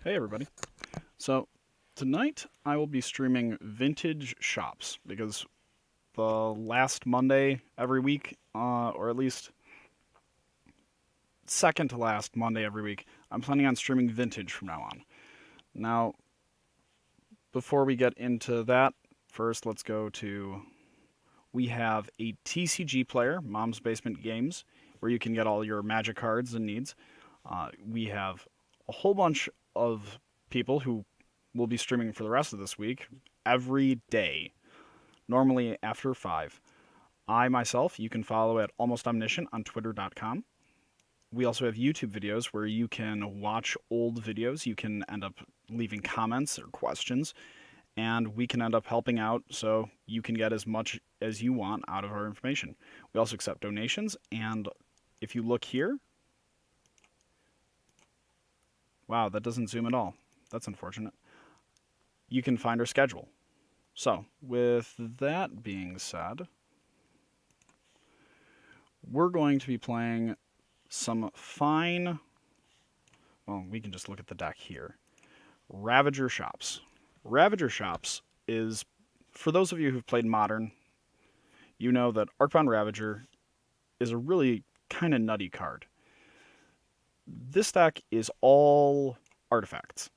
Hey everybody. So tonight I will be streaming vintage shops because the last Monday every week, or at least second to last Monday every week, I'm planning on streaming vintage from now on. Now, before we get into that, first let's go to we have a TCG player, Mom's Basement Games, where you can get all your magic cards and needs. We have a whole bunch of people who will be streaming for the rest of this week every day, normally after 5. I myself, you can follow at Almost Omniscient on twitter.com. We also have YouTube videos where you can watch old videos. You can end up leaving comments or questions, and we can end up helping out so you can get as much as you want out of our information. We also accept donations, and if you look here, wow, that doesn't zoom at all. That's unfortunate. You can find our schedule. So, with that being said, we're going to be playing some fine. Well, we can just look at the deck here. Ravager Shops. Ravager Shops is, for those of you who've played Modern, you know that Arcbound Ravager is a really kind of nutty card. This deck is all artifacts.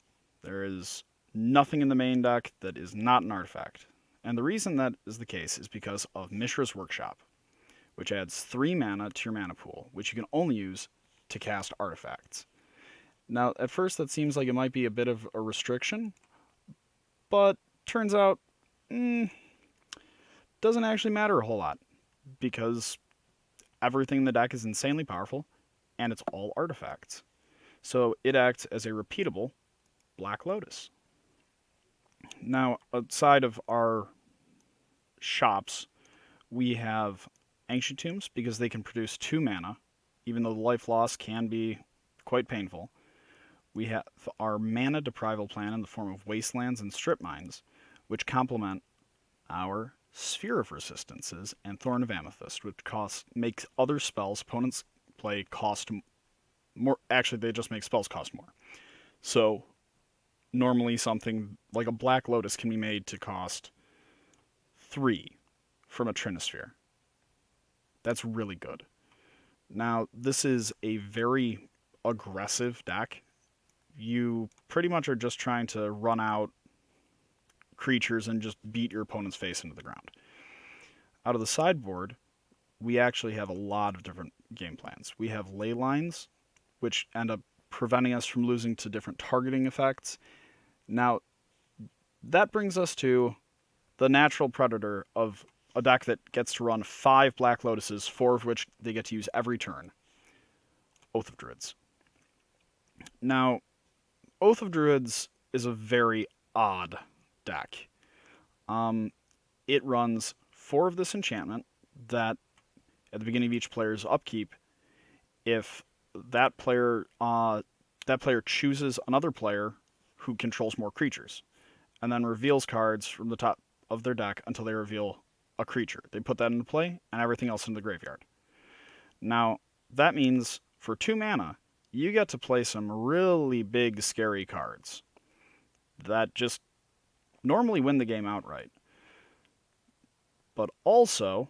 There is nothing in the main deck that is not an artifact. And the reason that is the case is because of Mishra's Workshop, which adds 3 mana to your mana pool, which you can only use to cast artifacts. Now, at first that seems like it might be a bit of a restriction, but turns out, doesn't actually matter a whole lot, because everything in the deck is insanely powerful, and it's all artifacts. So it acts as a repeatable Black Lotus. Now, outside of our shops, we have Ancient Tombs, because they can produce 2 mana, even though the life loss can be quite painful. We have our mana deprival plan in the form of Wastelands and Strip Mines, which complement our Sphere of Resistances and Thorn of Amethyst, which makes other spells opponents play cost more. Actually, they just make spells cost more. So normally something like a Black Lotus can be made to cost 3 from a Trinisphere. That's really good. Now, this is a very aggressive deck. You pretty much are just trying to run out creatures and just beat your opponent's face into the ground. Out of the sideboard, we actually have a lot of different game plans. We have ley lines, which end up preventing us from losing to different targeting effects. Now, that brings us to the natural predator of a deck that gets to run 5 Black Lotuses, 4 of which they get to use every turn. Oath of Druids. Now, Oath of Druids is a very odd deck. It runs 4 of this enchantment that, at the beginning of each player's upkeep, if that player chooses another player who controls more creatures, and then reveals cards from the top of their deck until they reveal a creature. They put that into play, and everything else into the graveyard. Now, that means for 2 mana, you get to play some really big, scary cards that just normally win the game outright. But also,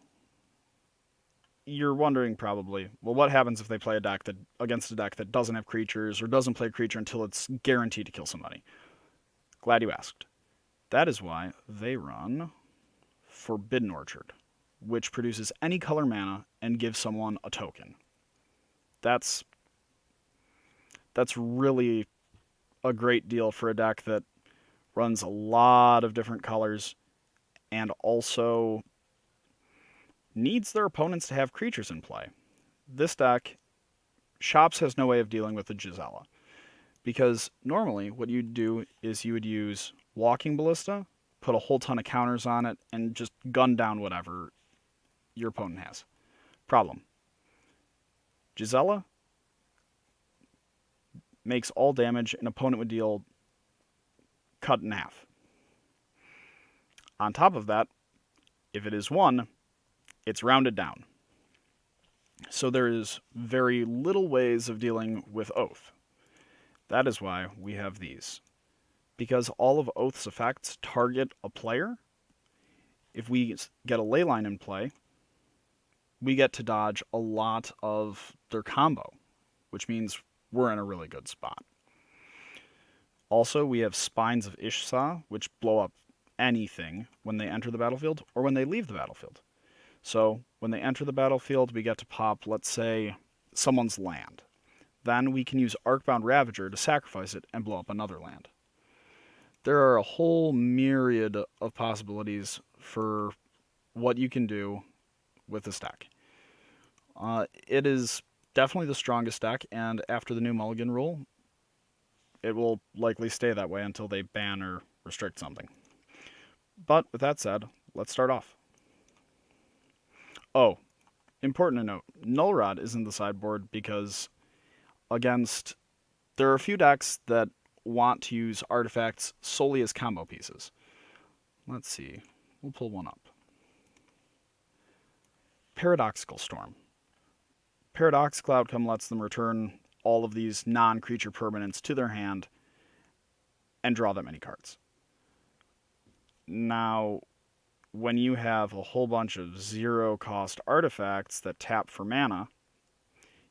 you're wondering probably, well, what happens if they play against a deck that doesn't have creatures or doesn't play a creature until it's guaranteed to kill somebody? Glad you asked. That is why they run Forbidden Orchard, which produces any color mana and gives someone a token. That's really a great deal for a deck that runs a lot of different colors and also needs their opponents to have creatures in play. This deck, Shops has no way of dealing with the Gisela, because normally what you'd do is you would use Walking Ballista, put a whole ton of counters on it, and just gun down whatever your opponent has. Problem. Gisela makes all damage an opponent would deal cut in half. On top of that, if it is 1, it's rounded down. So there is very little ways of dealing with Oath. That is why we have these. Because all of Oath's effects target a player, if we get a Leyline in play, we get to dodge a lot of their combo, which means we're in a really good spot. Also, we have Spines of Ishsa, which blow up anything when they enter the battlefield or when they leave the battlefield. So, when they enter the battlefield, we get to pop, let's say, someone's land. Then we can use Arcbound Ravager to sacrifice it and blow up another land. There are a whole myriad of possibilities for what you can do with this deck. It is definitely the strongest deck, and after the new Mulligan rule, it will likely stay that way until they ban or restrict something. But with that said, let's start off. Oh, important to note, Null Rod is in the sideboard because there are a few decks that want to use artifacts solely as combo pieces. Let's see. We'll pull one up. Paradoxical Storm. Paradoxical outcome lets them return all of these non-creature permanents to their hand and draw that many cards. Now, when you have a whole bunch of zero-cost artifacts that tap for mana,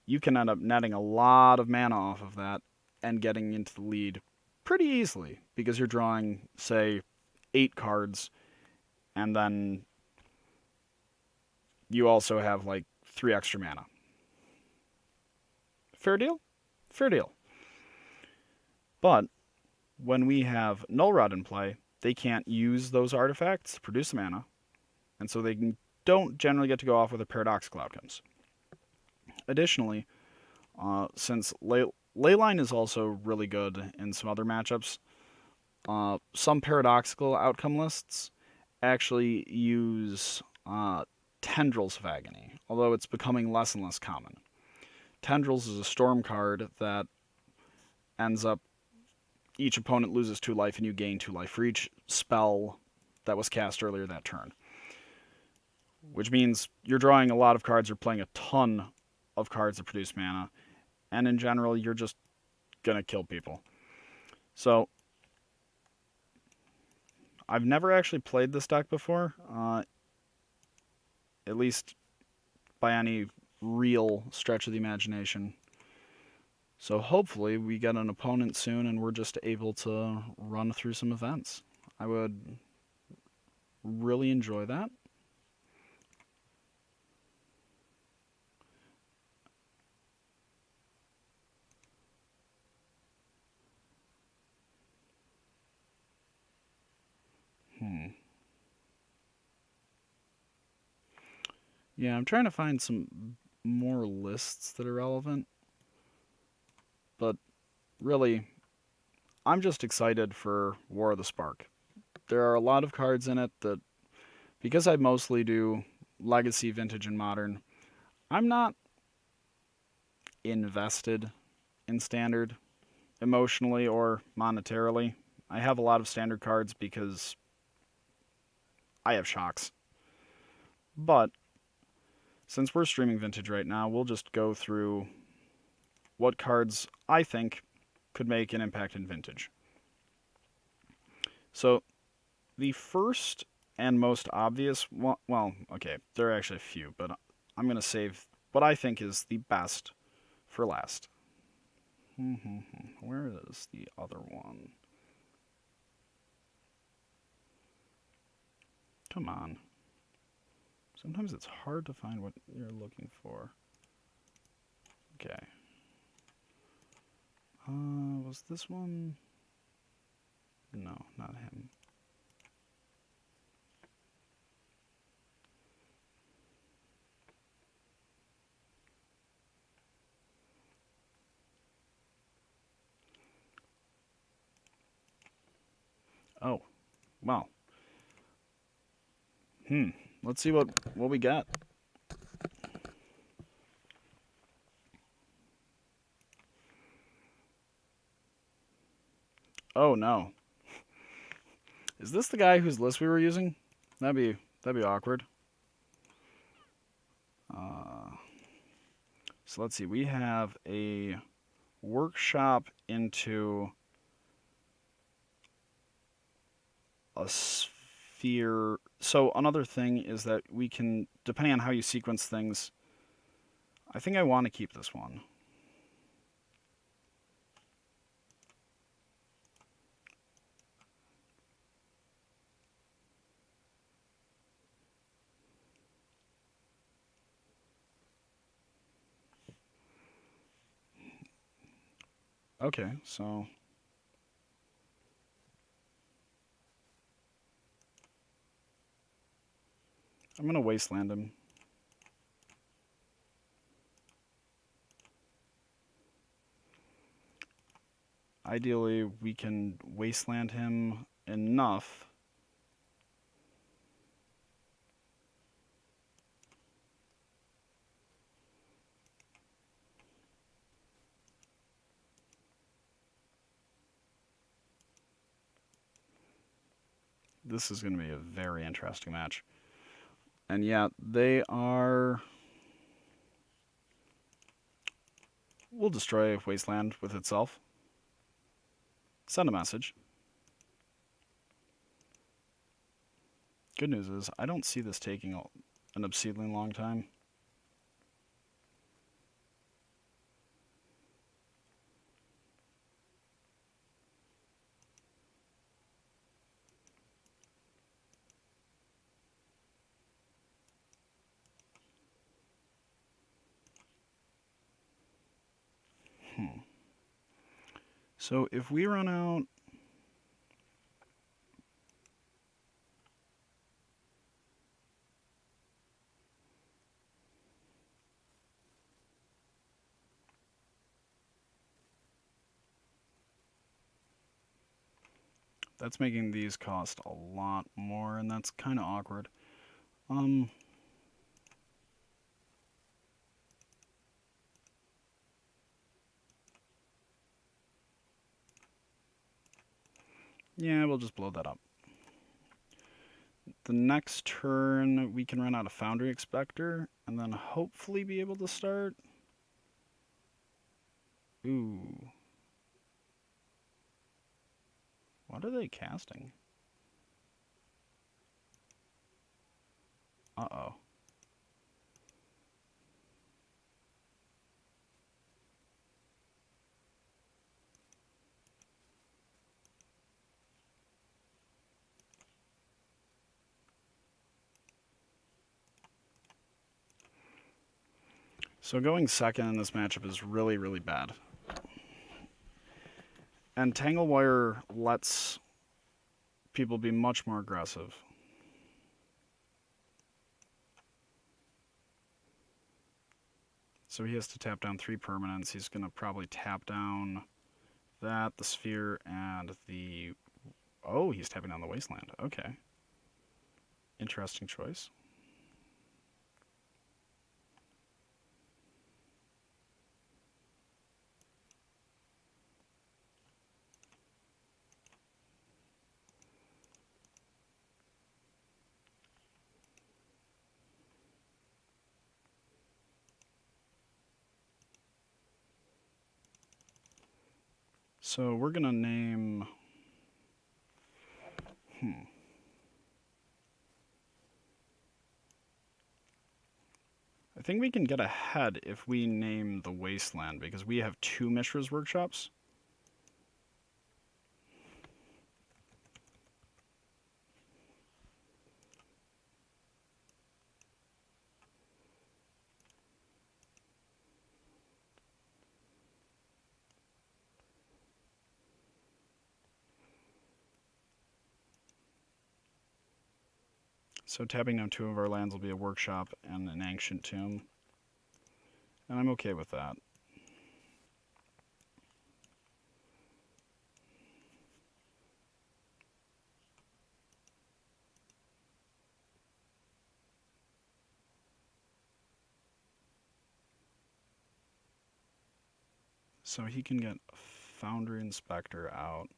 you can end up netting a lot of mana off of that and getting into the lead pretty easily because you're drawing, say, 8 cards, and then you also have like 3 extra mana. Fair deal? Fair deal. But when we have Null Rod in play, they can't use those artifacts to produce mana, and so they don't generally get to go off with their paradoxical outcomes. Additionally, since Leyline is also really good in some other matchups, some paradoxical outcome lists actually use Tendrils of Agony, although it's becoming less and less common. Tendrils is a storm card that ends up each opponent loses 2 life and you gain 2 life for each spell that was cast earlier that turn. Which means you're drawing a lot of cards, you're playing a ton of cards that produce mana, and in general, you're just gonna kill people. So, I've never actually played this deck before, at least by any real stretch of the imagination. So hopefully we get an opponent soon and we're just able to run through some events. I would really enjoy that. Yeah, I'm trying to find some more lists that are relevant. But really, I'm just excited for War of the Spark. There are a lot of cards in it that, because I mostly do Legacy, Vintage, and Modern, I'm not invested in Standard emotionally or monetarily. I have a lot of Standard cards because I have shocks. But since we're streaming Vintage right now, we'll just go through what cards I think could make an impact in Vintage. So, the first and most obvious, well, okay, there are actually a few, but I'm going to save what I think is the best for last. Where is the other one? Come on. Sometimes it's hard to find what you're looking for. Okay. Was this one? No, not him. Oh, well. Let's see what we got. Oh no. Is this the guy whose list we were using? That'd be awkward. So let's see. We have a workshop into a sphere. So another thing is that we can, depending on how you sequence things, I think I want to keep this one. Okay, so I'm going to wasteland him. Ideally, we can wasteland him enough. This is going to be a very interesting match. And yeah, they are... We'll destroy Wasteland with itself. Send a message. Good news is, I don't see this taking an obscenely long time. So if we run out... That's making these cost a lot more, and that's kind of awkward. Yeah, we'll just blow that up. The next turn, we can run out a Foundry Expector, and then hopefully be able to start. Ooh. What are they casting? Uh-oh. So going second in this matchup is really, really bad. And Tangle Wire lets people be much more aggressive. So he has to tap down 3 permanents. He's going to probably tap down that, the sphere, and the... Oh, he's tapping down the Wasteland. Okay. Interesting choice. So we're going to name... I think we can get ahead if we name the Wasteland, because we have 2 Mishra's Workshops. So tapping down 2 of our lands will be a Workshop and an Ancient Tomb. And I'm okay with that. So he can get Foundry Inspector out.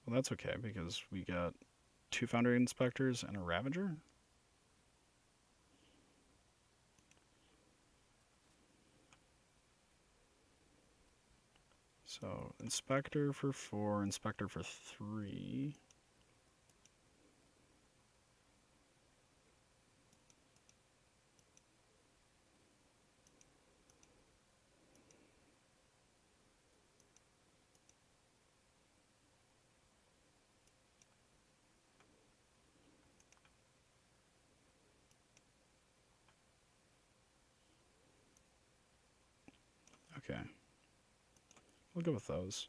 Well, that's okay, because we got 2 Foundry Inspectors and a Ravager. So inspector for 4, inspector for 3. Okay. We'll go with those.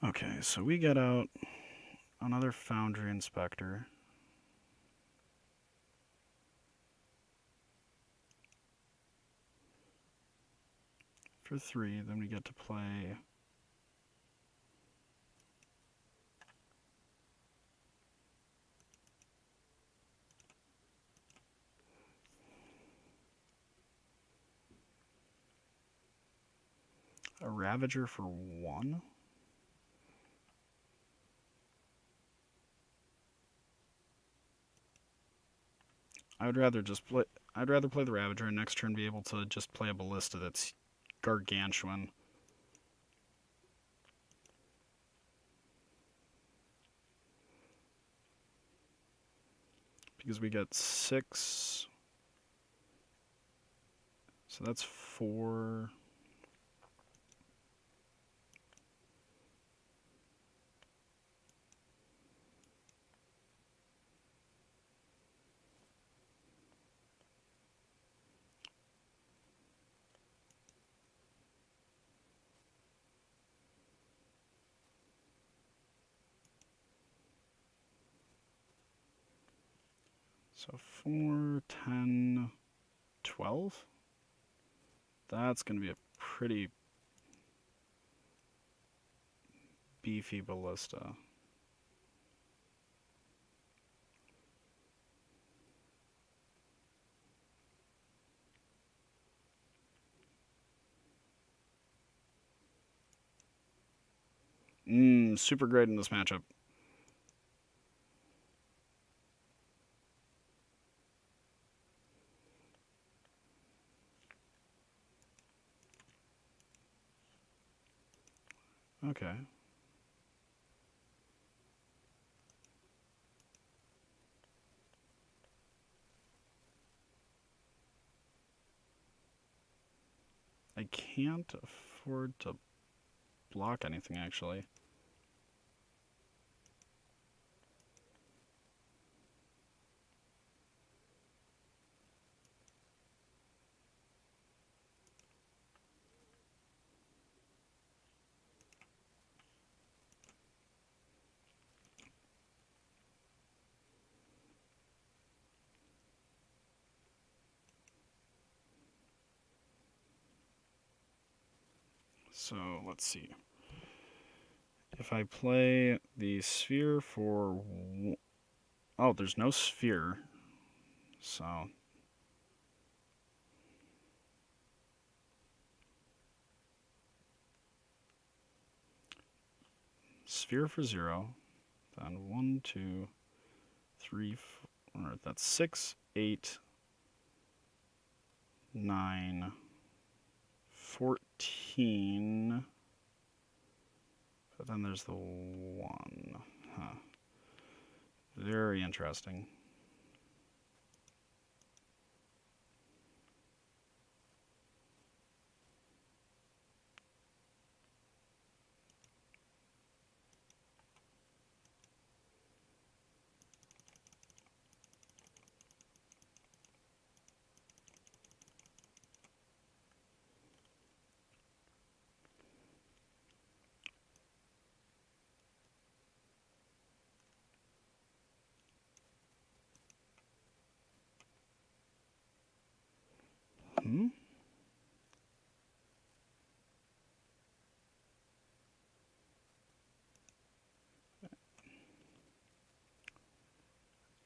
Okay, so we get out another foundry inspector. For 3, then we get to play a Ravager for 1. I'd rather play the Ravager and next turn be able to just play a Ballista that's gargantuan. Because we get 6. So that's 4. So 4, 10, 12. That's going to be a pretty beefy Ballista. Super great in this matchup. Okay. I can't afford to block anything, actually. So, let's see. If I play the sphere for... Oh, there's no sphere. So... Sphere for 0. Then 1, 2, 3, 4... That's 6, 8, 9, 14... But then there's the 1. Huh. Very interesting.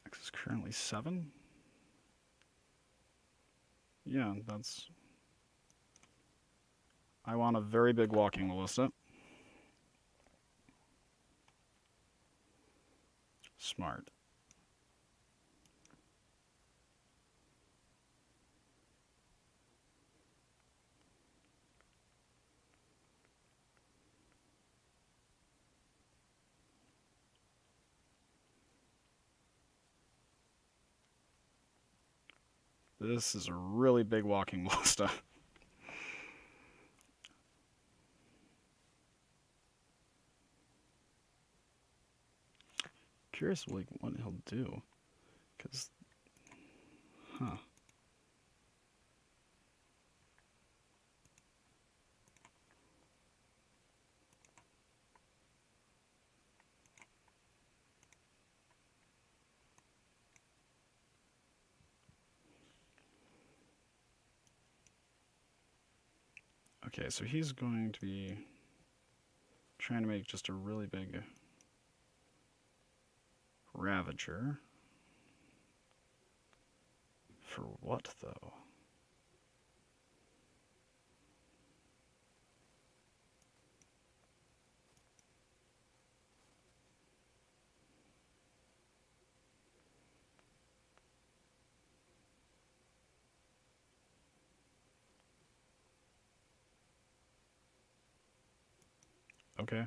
X is currently 7. Yeah, that's... I want a very big walking ballista. Smart. This is a really big walking ballista. Curious like what he'll do. Because, huh. Okay, so he's going to be trying to make just a really big Ravager. For what, though? Okay.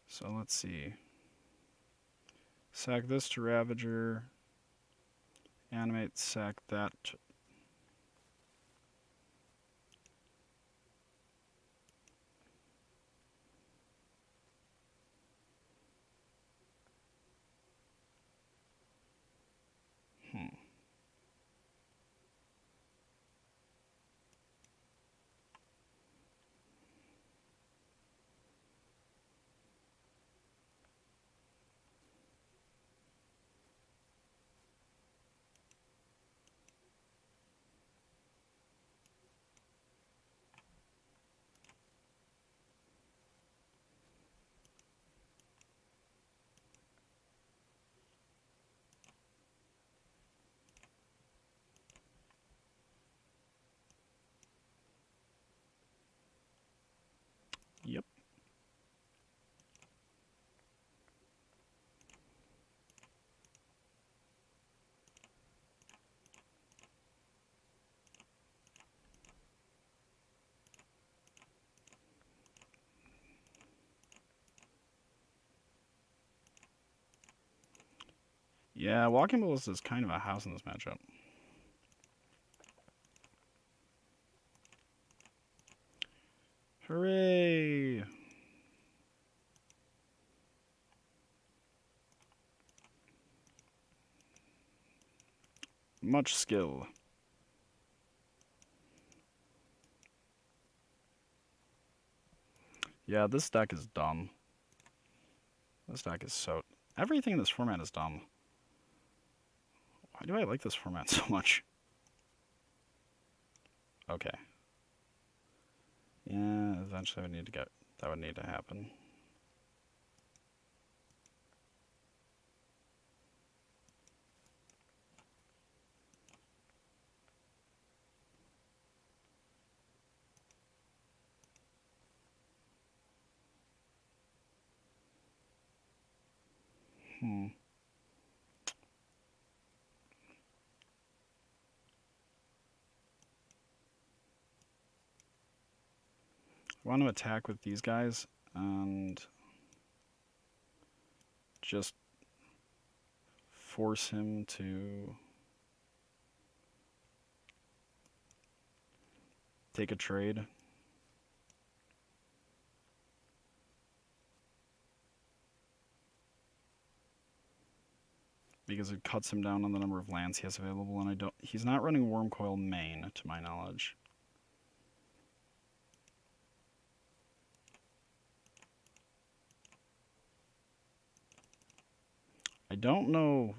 So let's see. Sack this to Ravager. Animate, sack that. Hmm. Yep. Yeah, Walking Ballista is kind of a house in this matchup. Hooray! Much skill. Yeah, this deck is dumb. This deck is so... Everything in this format is dumb. Why do I like this format so much? Okay. Yeah, eventually I would need to get... That would need to happen. Hmm. I want to attack with these guys and just force him to take a trade. Because it cuts him down on the number of lands he has available, and he's not running Wormcoil main, to my knowledge. I don't know...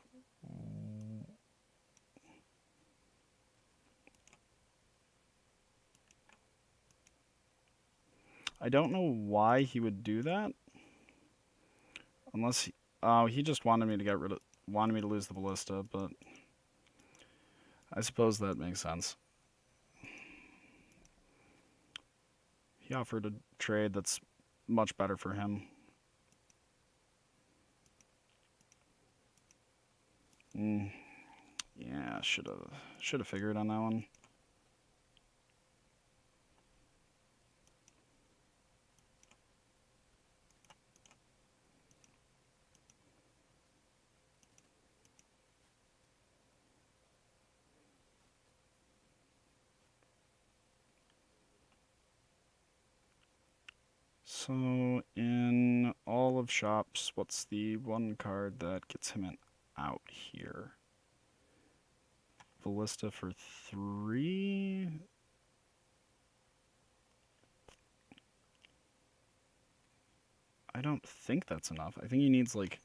I don't know why he would do that. Unless he... Oh, he just wanted me to get rid of... wanted me to lose the ballista, but I suppose that makes sense. He offered a trade that's much better for him. Yeah, should have figured on that one. So in all of shops, what's the one card that gets him out here? Ballista for 3. I don't think that's enough. I think he needs like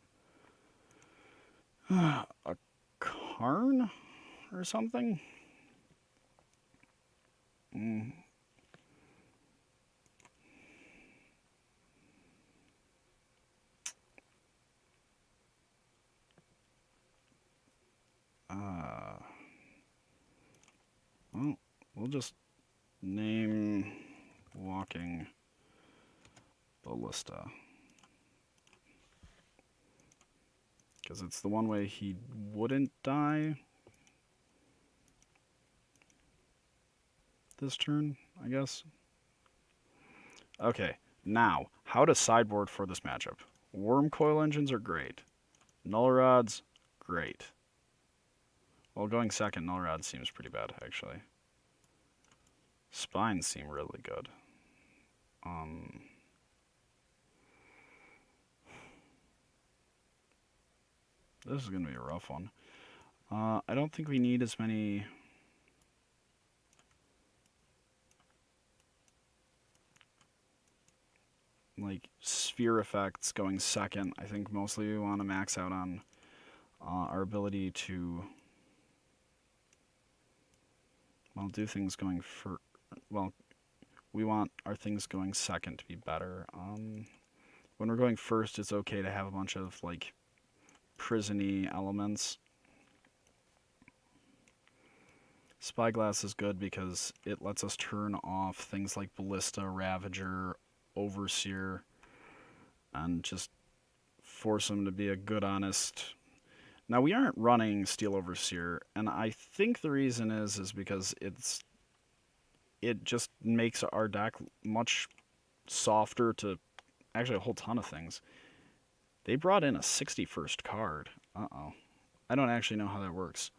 a Karn or something. Well, we'll just name Walking Ballista. Because it's the one way he wouldn't die this turn, I guess. Okay, now, how to sideboard for this matchup. Worm coil engines are great. Null rods, great. Well, going second, null rods seems pretty bad, actually. Spines seem really good. This is going to be a rough one. I don't think we need as many... like, sphere effects going second. I think mostly we want to max out on our ability to... well, do things going for... well, we want our things going second to be better. When we're going first, it's okay to have a bunch of, like, prison-y elements. Spyglass is good because it lets us turn off things like Ballista, Ravager, Overseer, and just force them to be a good, honest... Now, we aren't running Steel Overseer, and I think the reason is because it just makes our deck much softer to actually a whole ton of things. They brought in a 61st card. Uh-oh. I don't actually know how that works.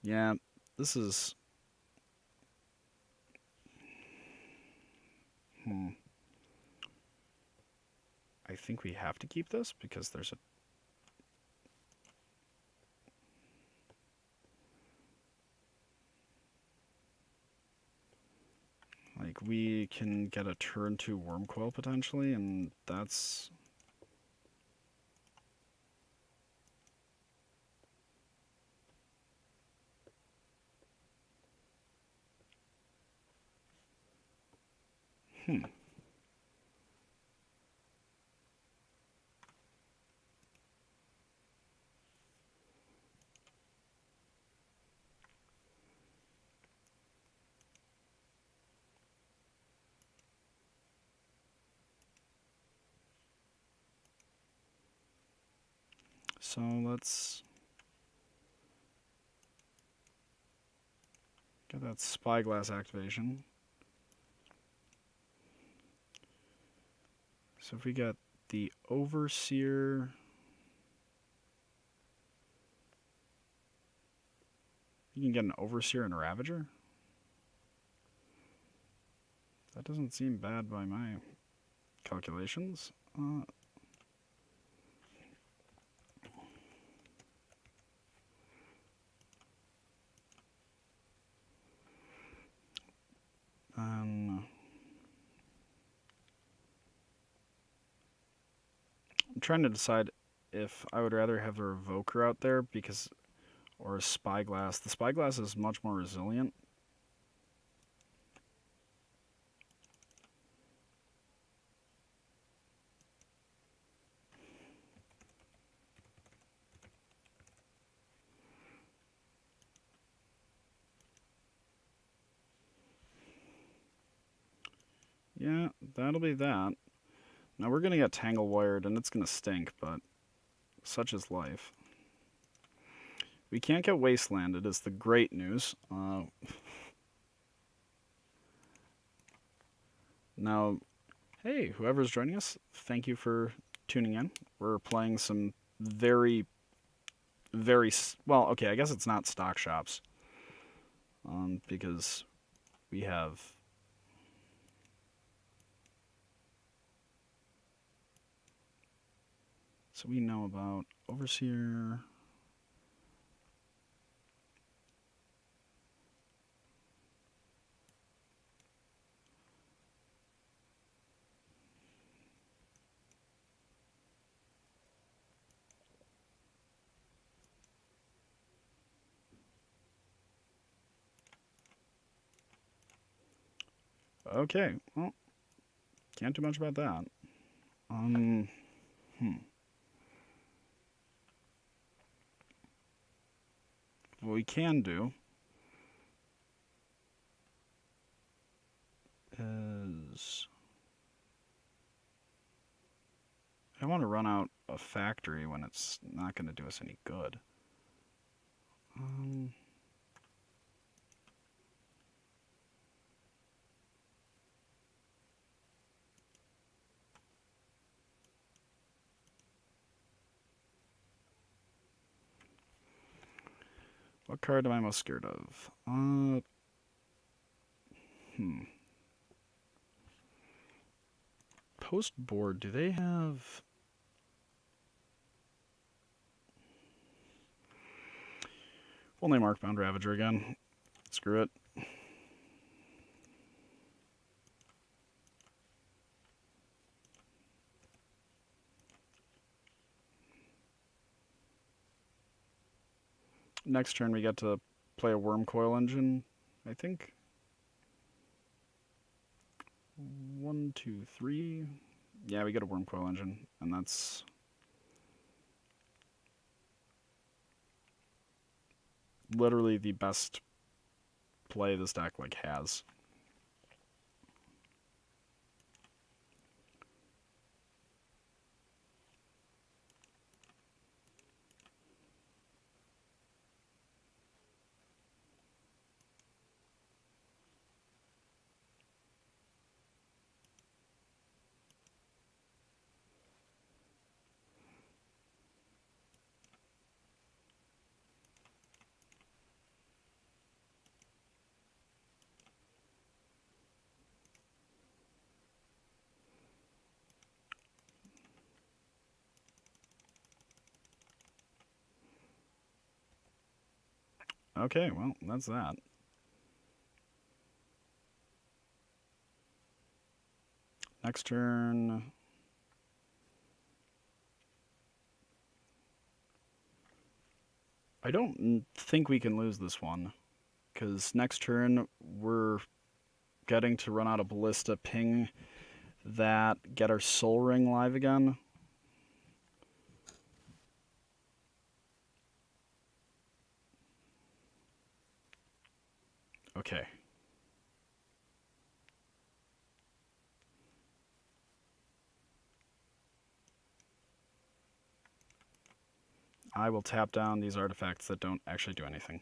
Yeah, this is... I think we have to keep this because there's a... like, we can get a turn 2 Worm Coil potentially, and that's... So let's get that Spyglass activation. So if we get the Overseer... you can get an Overseer and a Ravager? That doesn't seem bad by my calculations. I'm trying to decide if I would rather have the Revoker out there because, or a Spyglass. The Spyglass is much more resilient. Yeah, that'll be that. Now we're gonna get tangle wired and it's gonna stink, but such is life. We can't get wastelanded is the great news. Now, hey, whoever's joining us, thank you for tuning in. We're playing some very, well, okay, I guess it's not stock shops, because we have. So we know about Overseer. Okay, well, can't do much about that. Um, hmm. What we can do is I don't want to run out a factory when it's not going to do us any good. Um, what card am I most scared of? Post board, do they have... We'll name Arcbound Ravager again. Screw it. Next turn we get to play a Worm Coil Engine, I think. 1, 2, 3. Yeah, we get a Worm Coil Engine, and that's literally the best play this deck has. Okay, well, that's that. Next turn... I don't think we can lose this one, because next turn we're getting to run out a Ballista ping that get our Soul Ring live again. Okay. I will tap down these artifacts that don't actually do anything.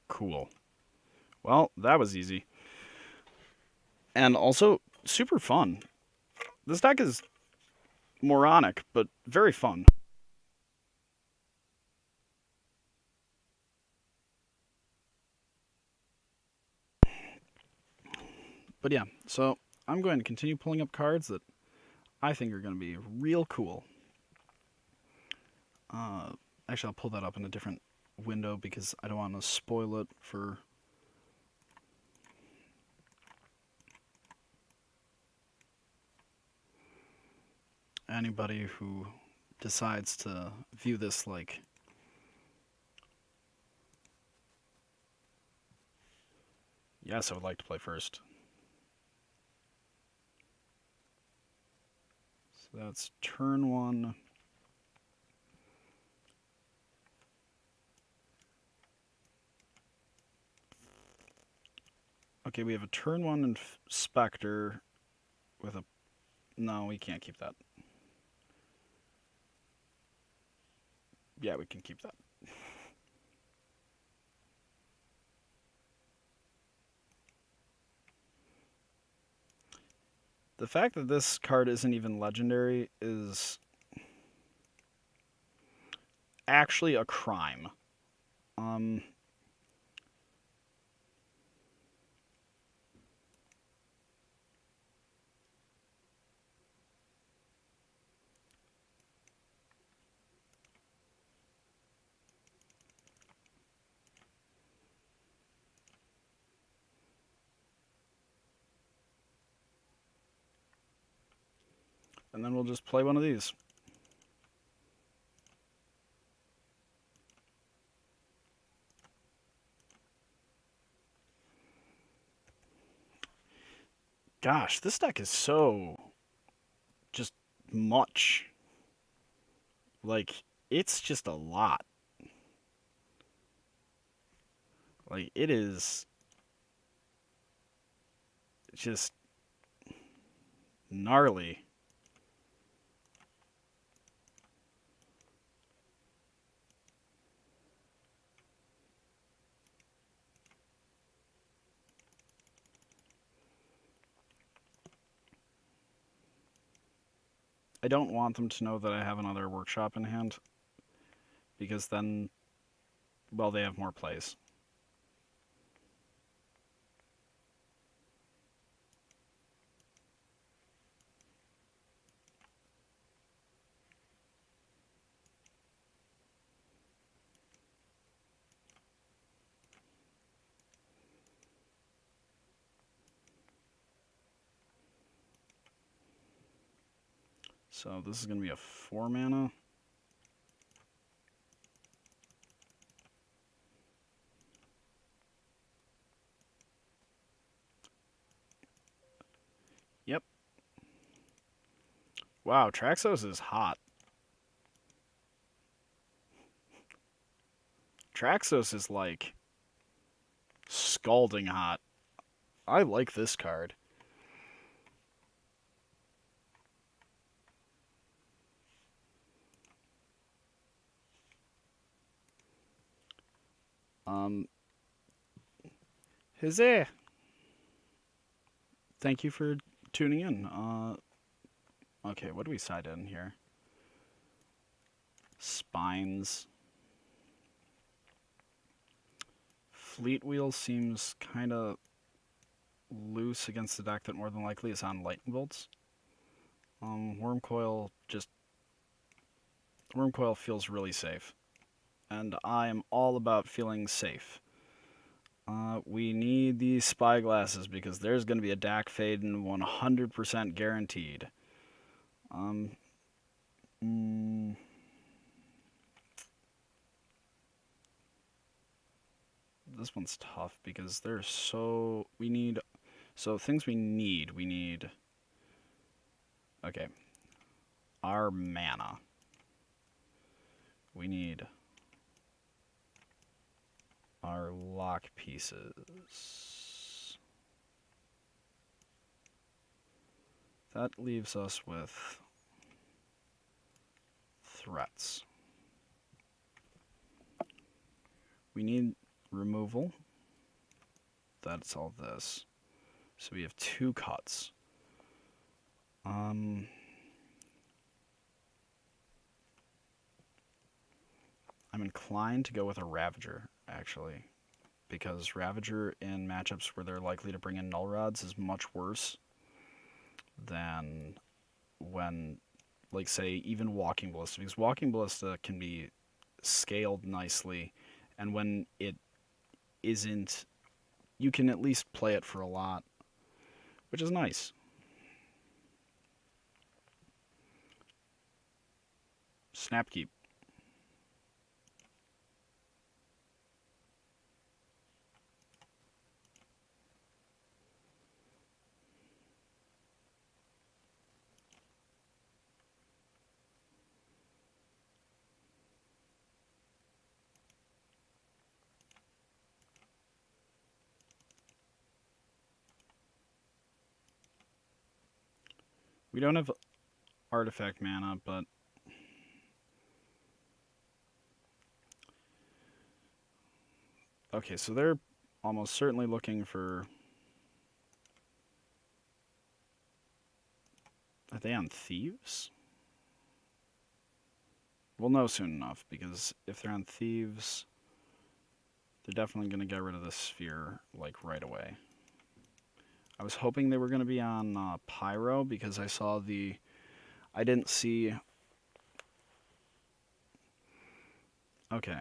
Cool. Well, that was easy. And also, super fun. This deck is moronic, but very fun. But yeah, so I'm going to continue pulling up cards that I think are going to be real cool. Actually, I'll pull that up in a different window because I don't want to spoil it for anybody who decides to view this like, yes, I would like to play first. So that's turn 1. Okay, we have a turn 1 Spectre with a... No, we can't keep that. Yeah, we can keep that. The fact that this card isn't even legendary is actually a crime. Um, and then we'll just play one of these. Gosh, this deck is so just much. Like, it's just a lot. Like, it is just gnarly. I don't want them to know that I have another workshop in hand, because then, well, they have more plays. So this is going to be a 4 mana. Yep. Wow, Traxos is hot. Traxos is like scalding hot. I like this card. Huzzah! Thank you for tuning in. Okay, what do we side in here? Spines. Fleet Wheel seems kind of loose against the deck that more than likely is on Lightning Bolts. Wormcoil feels really safe, and I am all about feeling safe. We need these spyglasses because there's going to be a DAC fade and 100% guaranteed. This one's tough because there's so... things we need... Okay. Our mana. We need our lock pieces. That leaves us with threats. We need removal. That's all this. So we have 2 cuts. I'm inclined to go with a Ravager, actually, because Ravager in matchups where they're likely to bring in Null Rods is much worse than when, like, say, even Walking Ballista, because Walking Ballista can be scaled nicely, and when it isn't, you can at least play it for a lot, which is nice. Snapkeep. We don't have artifact mana, but okay, so they're almost certainly looking for. Are they on Thieves? We'll know soon enough, because if they're on Thieves, they're definitely going to get rid of this sphere, like, right away. I was hoping they were going to be on Pyro, because I saw the... I didn't see... Okay.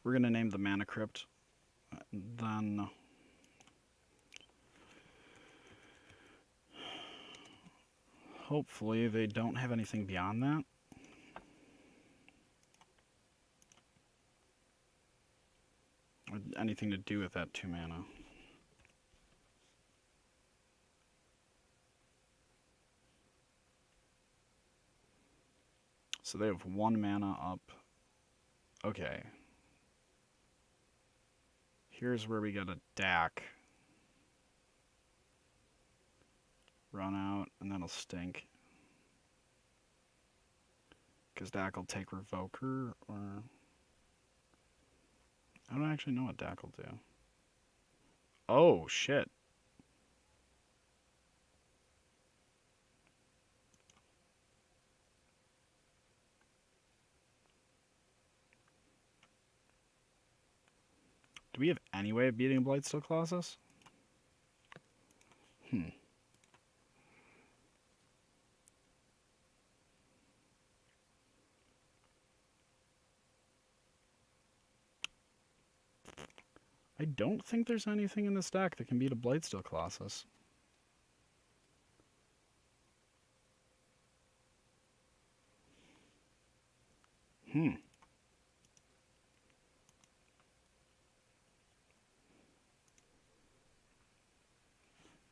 We're going to name the Mana Crypt. Then... hopefully they don't have anything beyond that. Or anything to do with that 2 mana. So they have 1 mana up. Okay. Here's where we get a DAC. Run out, and that'll stink. Because DAC will take Revoker, or... I don't actually know what DAC will do. Oh, shit. Do we have any way of beating Blightsteel Colossus? I don't think there's anything in this deck that can beat a Blightsteel Colossus.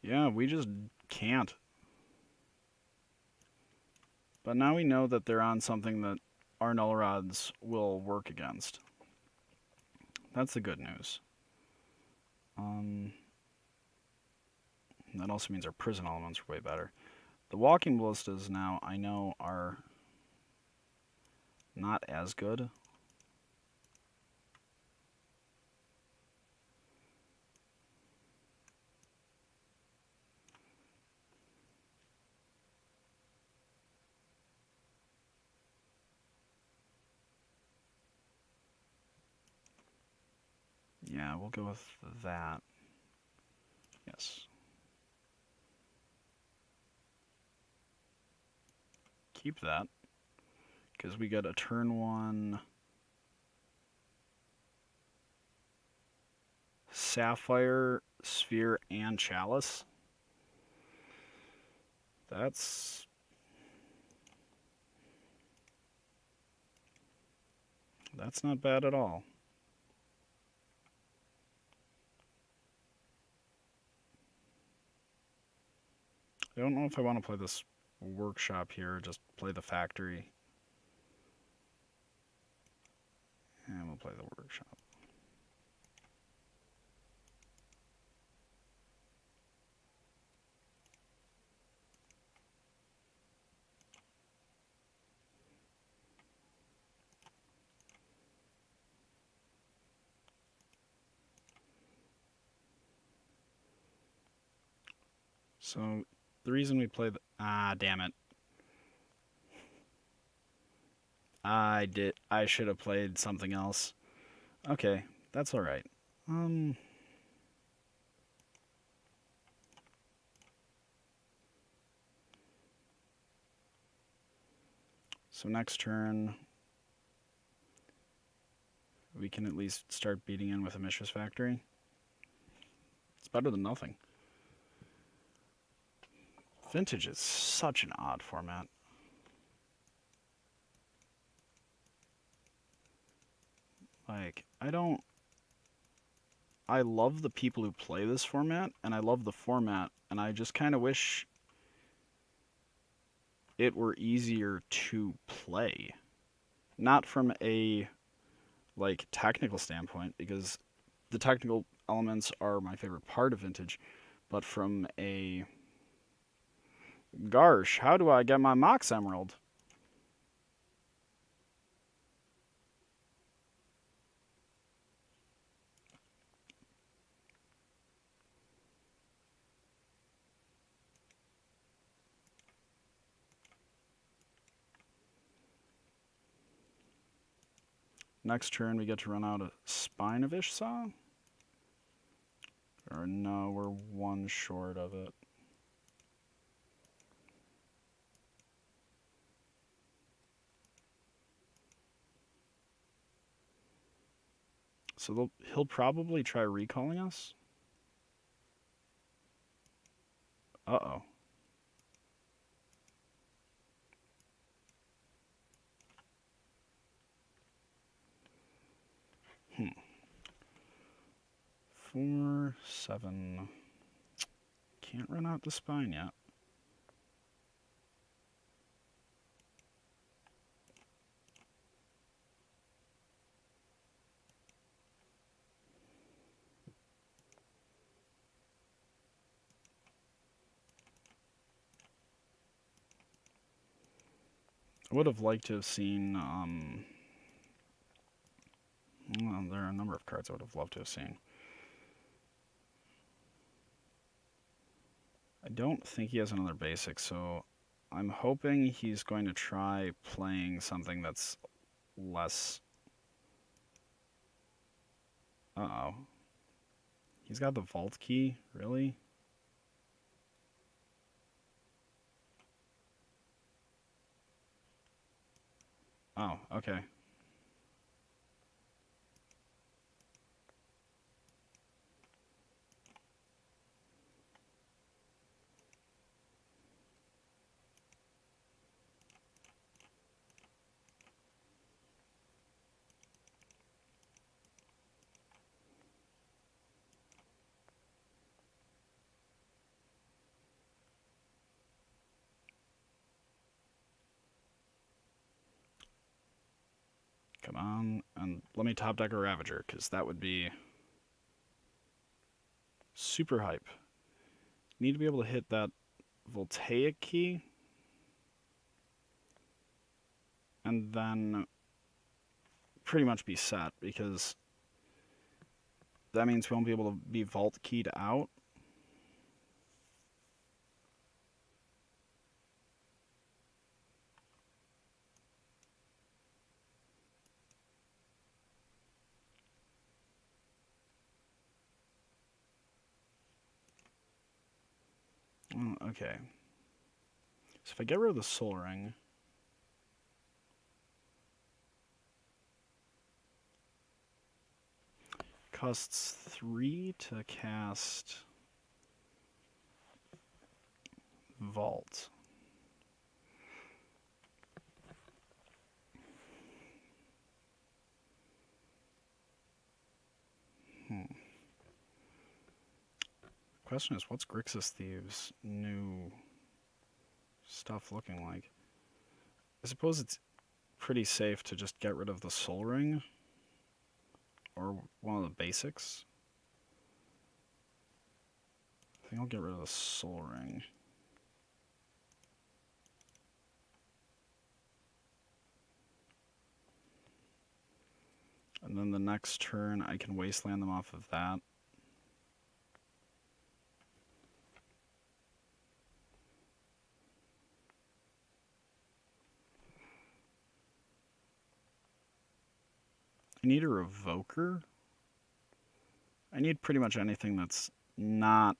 Yeah, we just can't. But now we know that they're on something that our Null Rods will work against. That's the good news. That also means our prison elements are way better. The walking ballistas now, I know, are not as good. Yeah, we'll go with that. Yes. Keep that. Because we got a turn 1 Sapphire, Sphere, and Chalice. That's not bad at all. I don't know if I want to play this workshop here, just play the factory. And we'll play the workshop. So the reason we play the... damn it. I should have played something else. Okay, That's alright. So next turn, we can at least start beating in with a Mishra's Factory. It's better than nothing. Vintage is such an odd format. Like, I love the people who play this format, and I love the format, and I just kind of wish it were easier to play. Not from a, like, technical standpoint, because the technical elements are my favorite part of Vintage, but from a, gosh, how do I get my Mox Emerald? Next turn, we get to run out a Spine of Ishsaw. Or no, we're one short of it. So he'll probably try recalling us. Uh-oh. Hmm. 4, 7. Can't run out the Spine yet. I would have liked to have seen, well, there are a number of cards I would have loved to have seen. I don't think he has another basic, so I'm hoping he's going to try playing something that's less... Uh-oh. He's got the vault key? Really? Oh, okay. Come on, and let me top deck a Ravager, because that would be super hype. Need to be able to hit that Voltaic key, and then pretty much be set, because that means we won't be able to be vault keyed out. Okay. So if I get rid of the Soul Ring, costs 3 to cast Vault. Question is, what's Grixis Thieves' new stuff looking like? I suppose it's pretty safe to just get rid of the Soul Ring, or one of the basics. I think I'll get rid of the Soul Ring. And then the next turn, I can Wasteland them off of that. I need a Revoker. I need pretty much anything that's not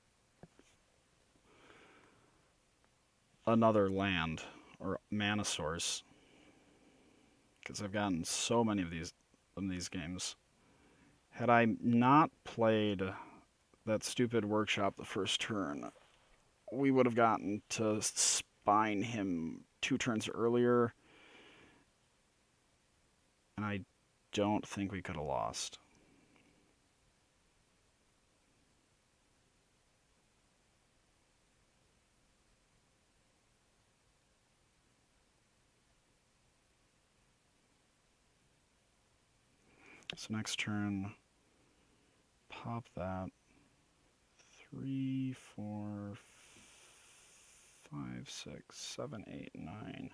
another land or mana source, because I've gotten so many of these games. Had I not played that stupid workshop the first turn, we would have gotten to spine him 2 turns earlier, and I don't think we could have lost. So next turn, pop that. 3, 4, 5, 6, 7, 8, 9.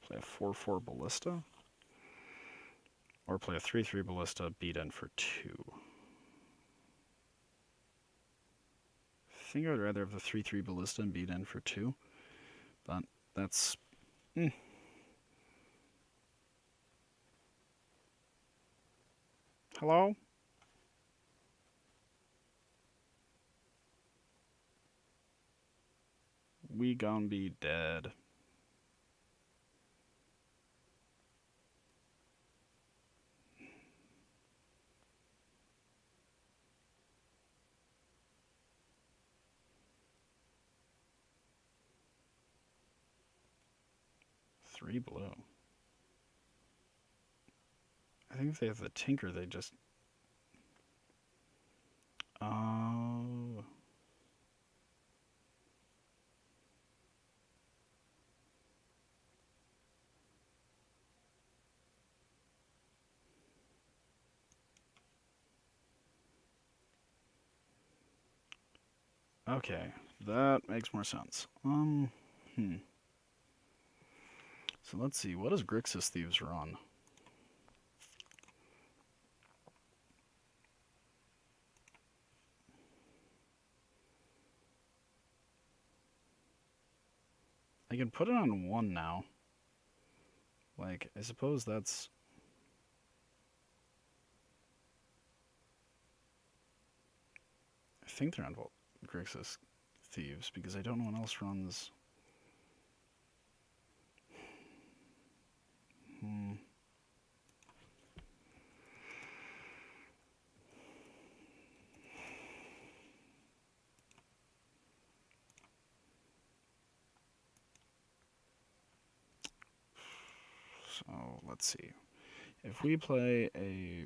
Play a 4/4 Ballista. Or play a 3/3 Ballista, beat in for 2. I think I would rather have the 3/3 Ballista and beat in for 2. But that's... Hello? We gonna be dead. Three blue. I think if they have the Tinker, they just... Oh... Okay, that makes more sense. So let's see, what does Grixis Thieves run? I can put it on 1 now. Like, I suppose that's... I think they're on Grixis Thieves, because I don't know what else runs... So, let's see. If we play a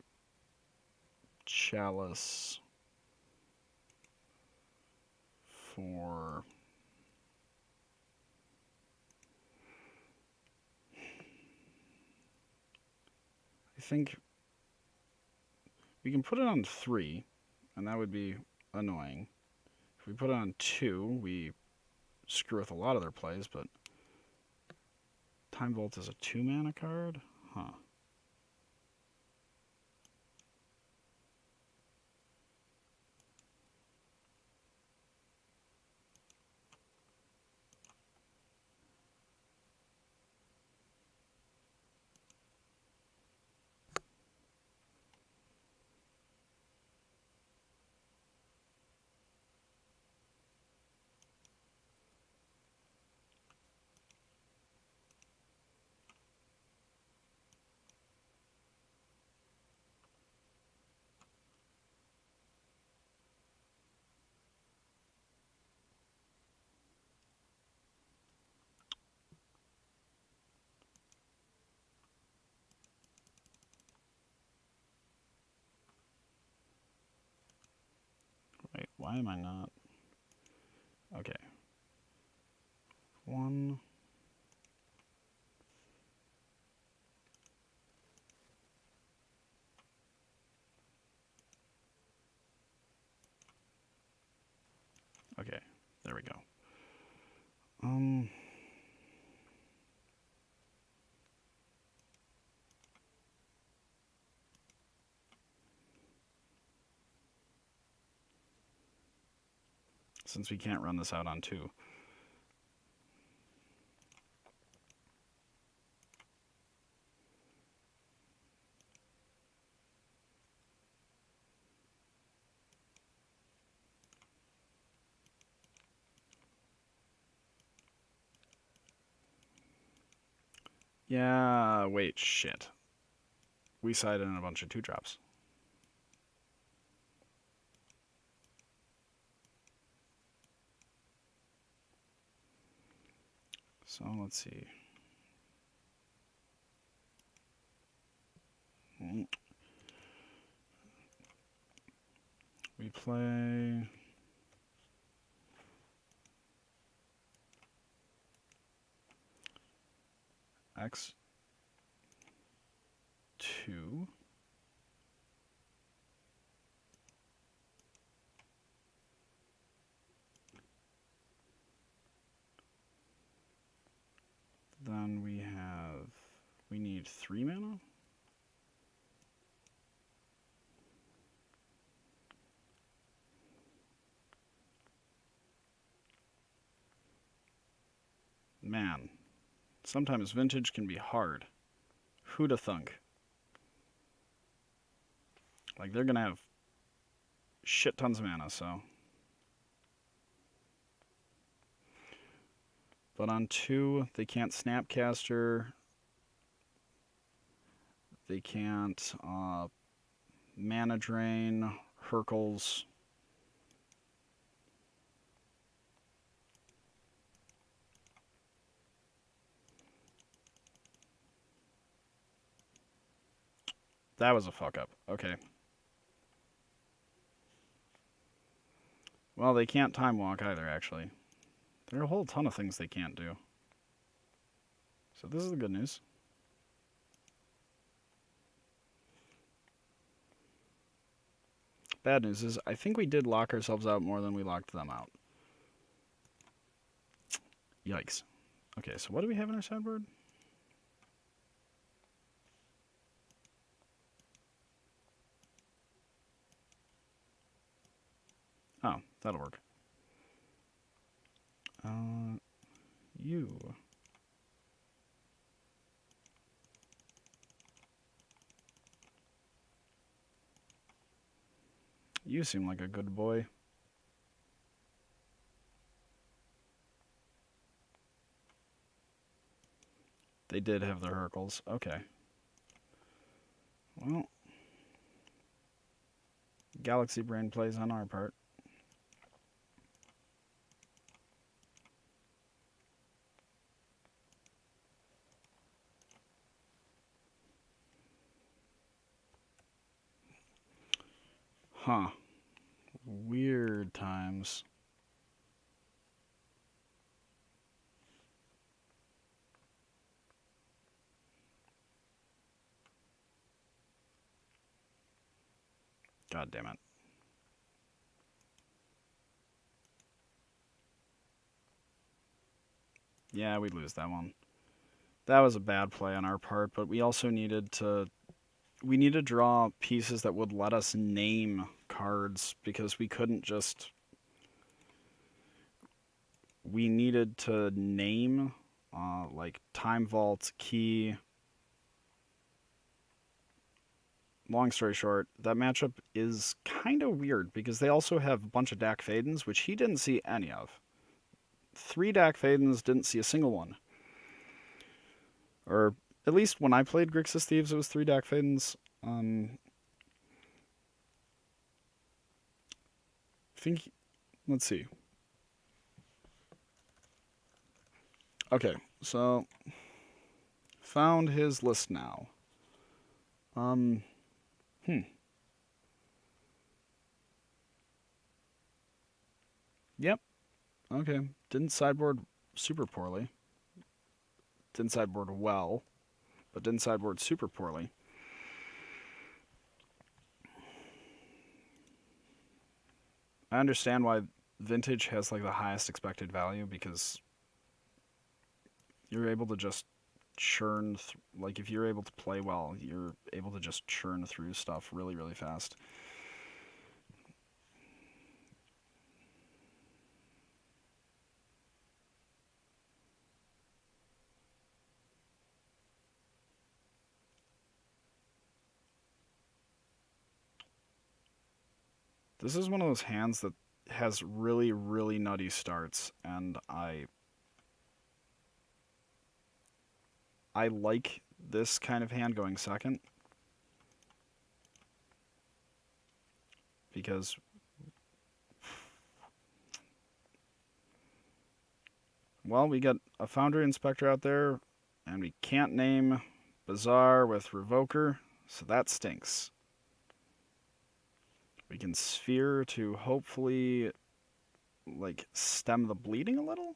Chalice for... I think we can put it on 3, and that would be annoying. If we put it on 2, we screw with a lot of their plays, but Time Vault is a 2-mana card? Huh. Wait, why am I not? Okay. 1... Okay, there we go. Since we can't run this out on 2. Yeah, wait, shit. We sided in a bunch of 2-drops. So let's see. We play X2. Then we need 3 mana? Man, sometimes vintage can be hard. Who'da thunk? Like, they're gonna have shit tons of mana, so. But on 2, they can't Snapcaster. They can't Mana Drain, Hercules. That was a fuck up. Okay. Well, they can't Time Walk either, actually. There are a whole ton of things they can't do. So this is the good news. Bad news is I think we did lock ourselves out more than we locked them out. Yikes. Okay, so what do we have in our sideboard? Oh, that'll work. You. You seem like a good boy. They did have their Hercules. Okay. Well, Galaxy Brain plays on our part. Huh. Weird times. God damn it. Yeah, we lose that one. That was a bad play on our part, but we also needed to draw pieces that would let us name cards because we couldn't just we needed to name like Time Vault, Key. Long story short, that matchup is kind of weird because they also have a bunch of Dak Fadens, which he didn't see any of. 3 Dak Fadens, didn't see a single one. Or at least when I played Grixis Thieves, it was 3 Dak Fadens. I think, let's see. Okay, so found his list now. Yep. Okay. Didn't sideboard super poorly. Didn't sideboard well, but didn't sideboard super poorly. I understand why Vintage has like the highest expected value because you're able to just churn like if you're able to play well, you're able to just churn through stuff really, really fast. This is one of those hands that has really, really nutty starts, and I I like this kind of hand going second. Because well, we got a Foundry Inspector out there, and we can't name Bazaar with Revoker, so that stinks. We can Sphere to hopefully, like, stem the bleeding a little?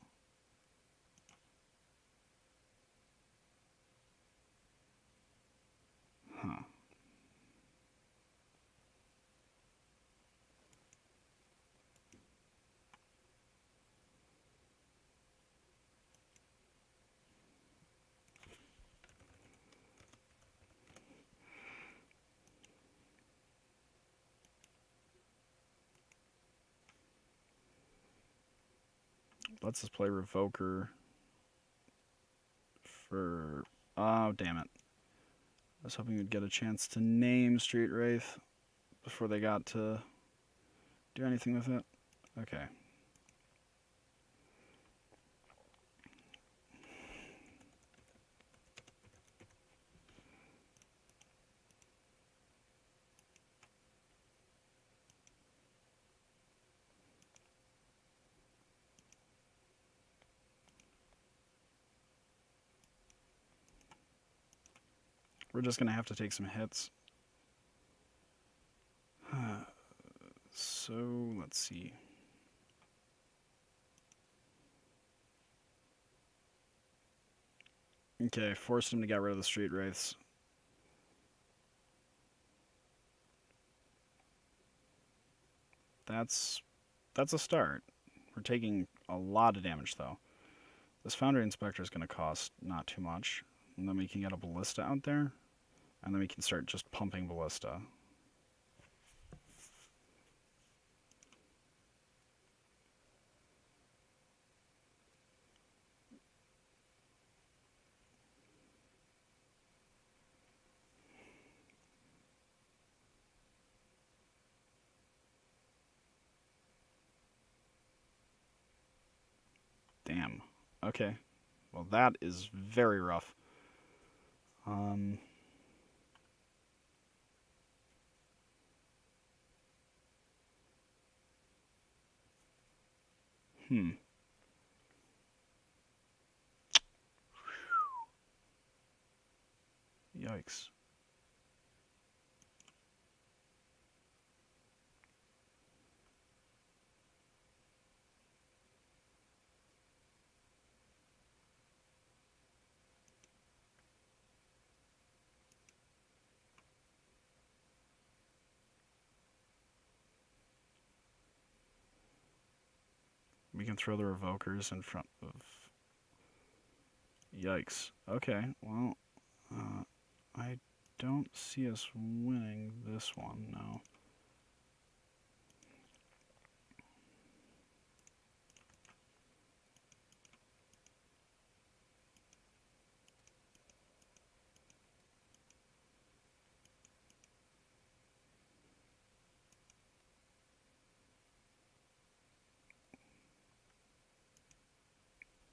Huh. Let's just play Revoker for... Oh, damn it. I was hoping we'd get a chance to name Street Wraith before they got to do anything with it. Okay. We're just going to have to take some hits. So, let's see. Okay, forced him to get rid of the Street Wraiths. That's a start. We're taking a lot of damage, though. This Foundry Inspector is going to cost not too much. And then we can get a Ballista out there. And then we can start just pumping Ballista. Damn. Okay. Well, that is very rough. Yikes. We can throw the Revokers in front of... Yikes. Okay, well, I don't see us winning this one, no.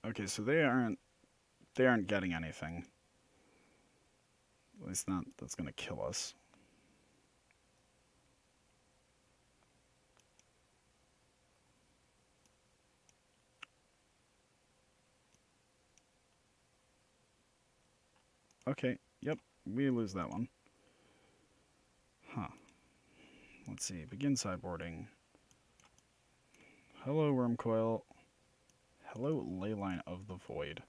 Okay, so they aren't getting anything. At least not that's gonna kill us. Okay, yep, we lose that one. Huh. Let's see, begin sideboarding. Hello, Wormcoil. Hello, Leyline of the Void.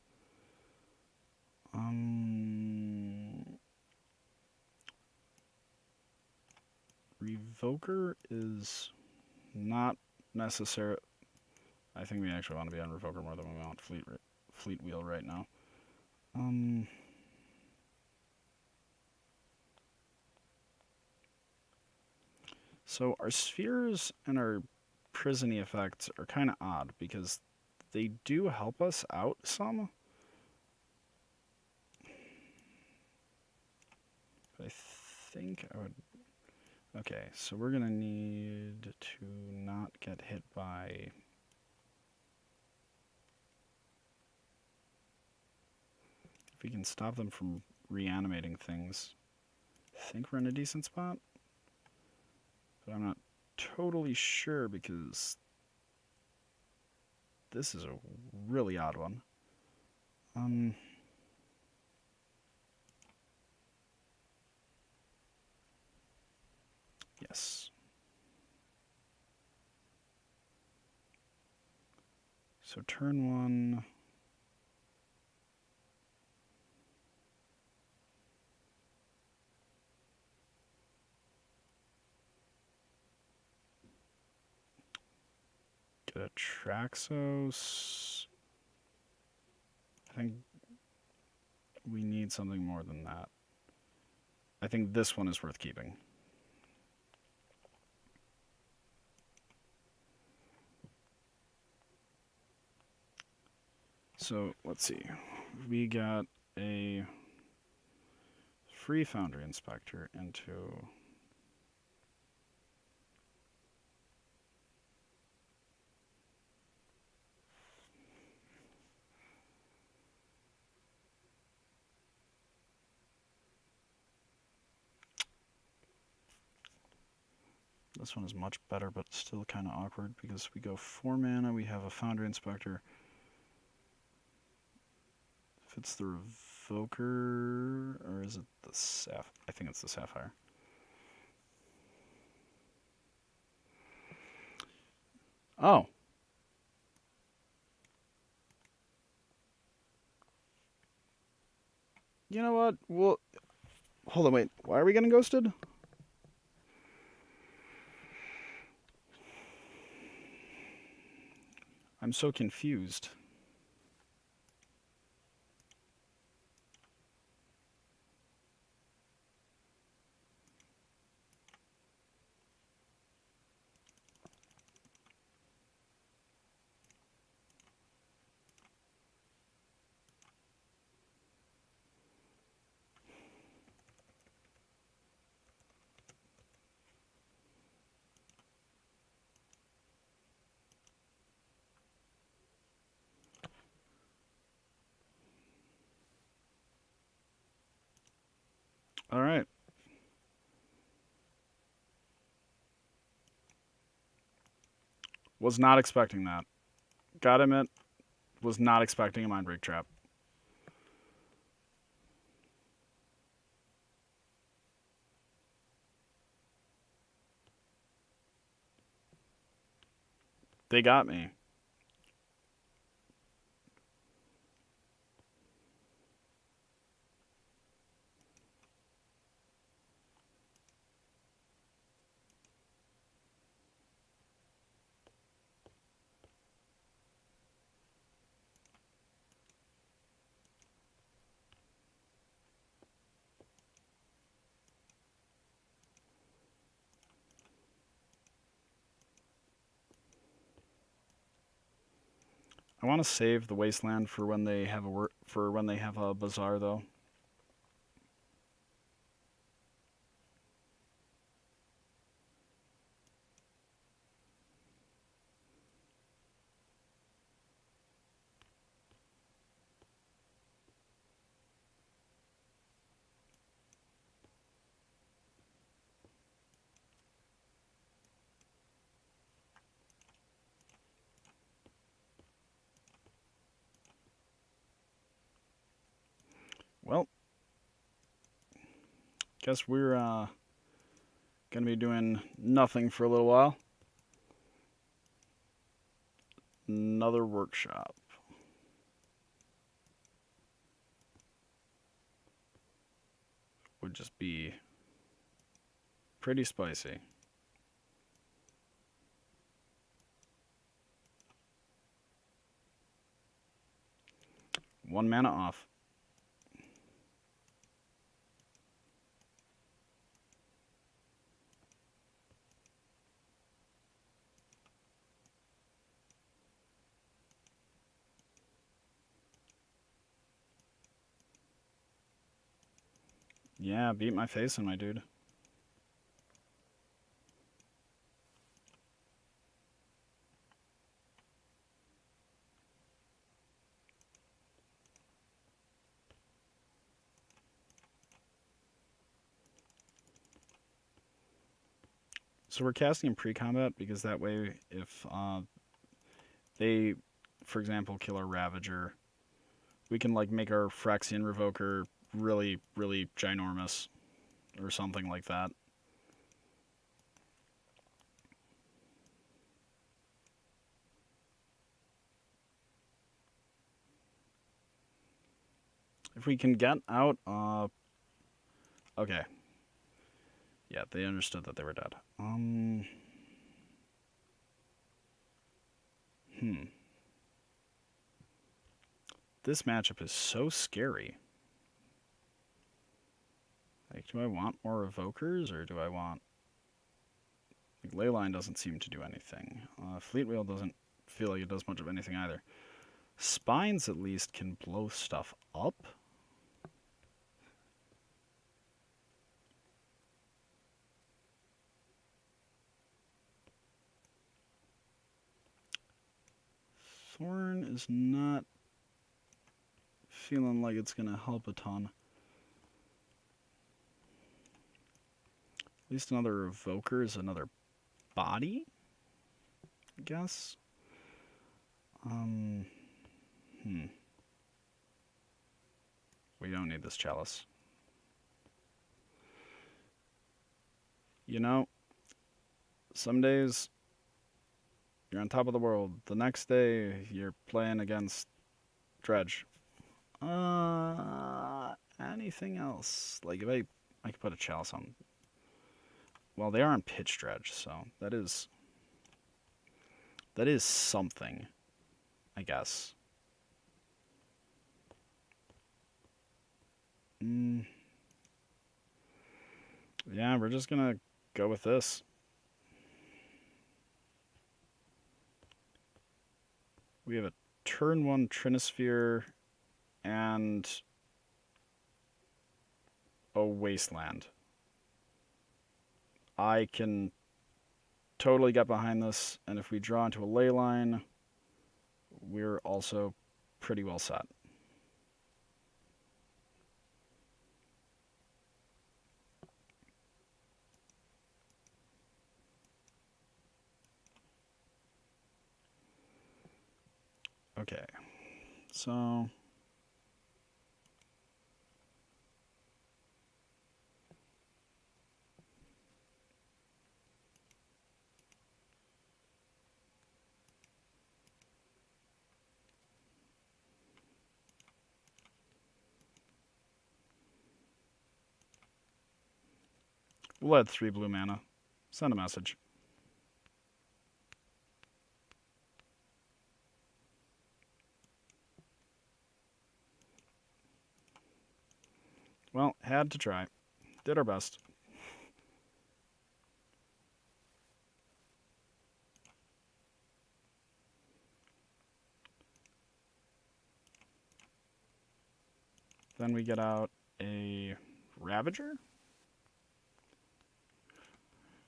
Revoker is not necessary. I think we actually want to be on Revoker more than we want Fleet Wheel right now. So our spheres and our prisony effects are kind of odd because they do help us out some. But I think I would... Okay, so we're going to need to not get hit by... If we can stop them from reanimating things, I think we're in a decent spot. But I'm not totally sure because this is a really odd one. Yes. So turn one. Get a Traxos. I think we need something more than that. I think this one is worth keeping. So let's see. We got a free Foundry Inspector into this one is much better, but still kind of awkward because we go 4 mana, we have a Foundry Inspector. If it's the Revoker, or is it the Sapphire? I think it's the Sapphire. Oh. You know what? Well, hold on, wait. Why are we getting ghosted? I'm so confused. All right. Was not expecting that. Gotta admit, was not expecting a Mindbreak Trap. They got me. I want to save the Wasteland for when they have a Bazaar, though. Well, guess we're gonna be doing nothing for a little while. Another workshop. Would just be pretty spicy. One mana off. Yeah, beat my face in, my dude. So we're casting in pre-combat because that way, if they, for example, kill our Ravager, we can like make our Phyrexian Revoker really, really ginormous, or something like that. If we can get out, okay. Yeah, they understood that they were dead. This matchup is so scary. Like, do I want more Evokers, or do I want... Like, Leyline doesn't seem to do anything. Fleet Wheel doesn't feel like it does much of anything either. Spines, at least, can blow stuff up. Thorn is not feeling like it's going to help a ton. At least another Evoker is another body, I guess. We don't need this Chalice. You know, some days you're on top of the world. The next day you're playing against Dredge. Anything else? Like, if I could put a Chalice on... Well, they are on Pitch Dredge, so that is something, I guess. Yeah, we're just gonna go with this. We have a turn 1 Trinisphere and a Wasteland. I can totally get behind this, and if we draw into a Leyline, we're also pretty well set. Okay, so... We'll add 3 blue mana. Send a message. Well, had to try. Did our best. Then we get out a Ravager?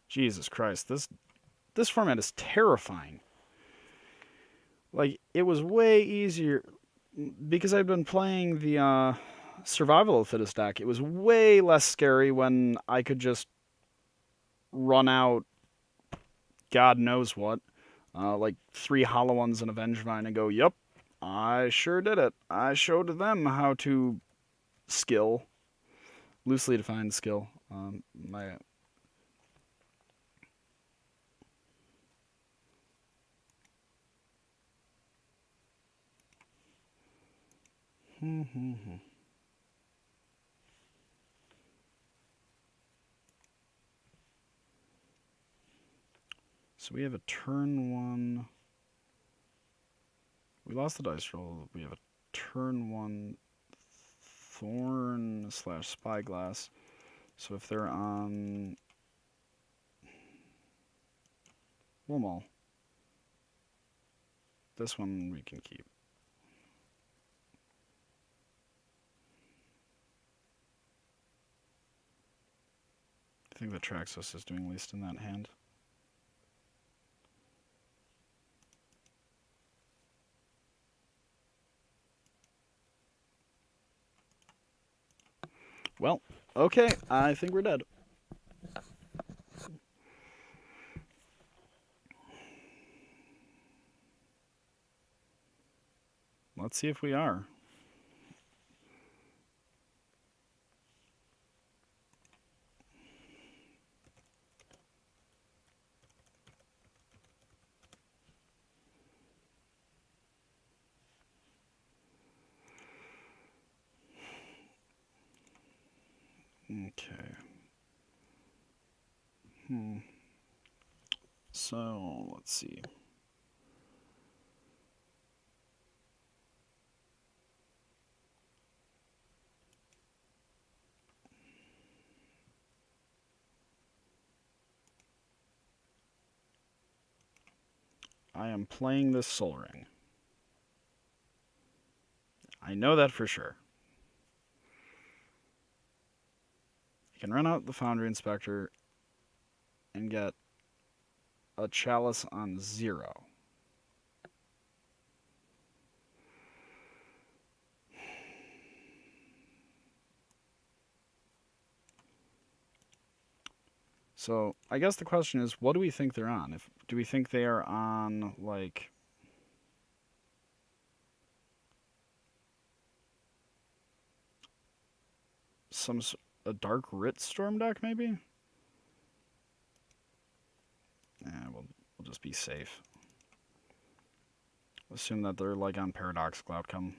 Jesus Christ, this format is terrifying. Like, it was way easier because I've been playing the Survival of the Fittest deck. It was way less scary when I could just run out God knows what, like 3 Hollow Ones and a Vengevine, and go, yep, I sure did it. I showed them how to skill, loosely defined skill. My So we have a turn 1. We lost the dice roll. We have a turn 1 Thorn / Spyglass. So if they're on Womall, this one we can keep. I think the Traxos is doing least in that hand. Well, okay, I think we're dead. Let's see if we are. Okay. So, let's see. I am playing this Sol Ring. I know that for sure. I can run out the Foundry Inspector and get a Chalice on 0. So, I guess the question is, what do we think they're on? Do we think they are on, like, a Dark Writ Storm deck, maybe? We'll just be safe. Assume that they're, like, on Paradoxical Outcome.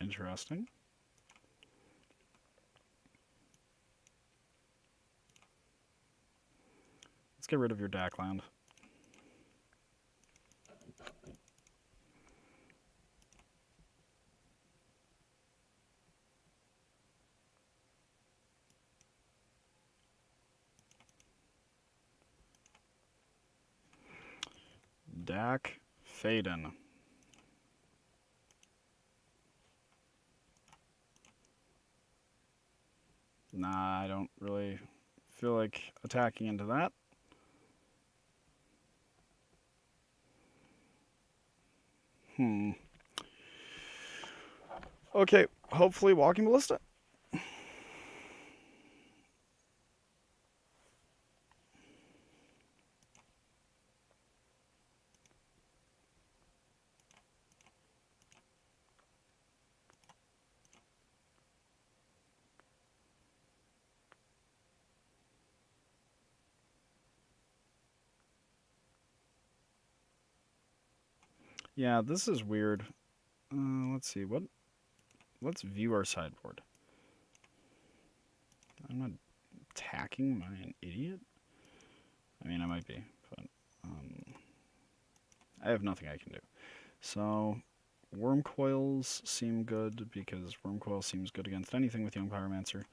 Interesting. Let's get rid of your Dackland. Dak Faden. Nah, I don't really feel like attacking into that. Okay, hopefully Walking Ballista. Yeah, this is weird. Let's see. Let's view our sideboard. I'm not attacking. Am I an idiot? I mean, I might be, but I have nothing I can do. So, Worm Coils seem good because Worm Coil seems good against anything with Young Pyromancer.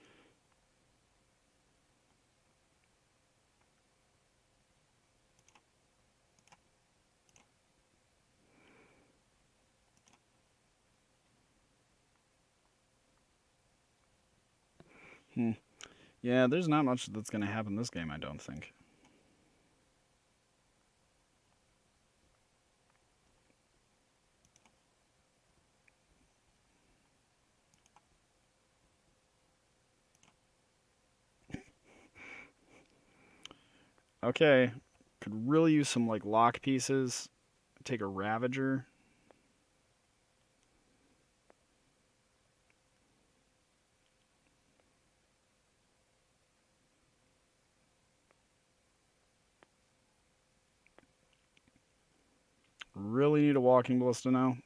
Yeah, there's not much that's going to happen this game, I don't think. Okay, could really use some, like, lock pieces. Take a Ravager. Really need a Walking Ballista now.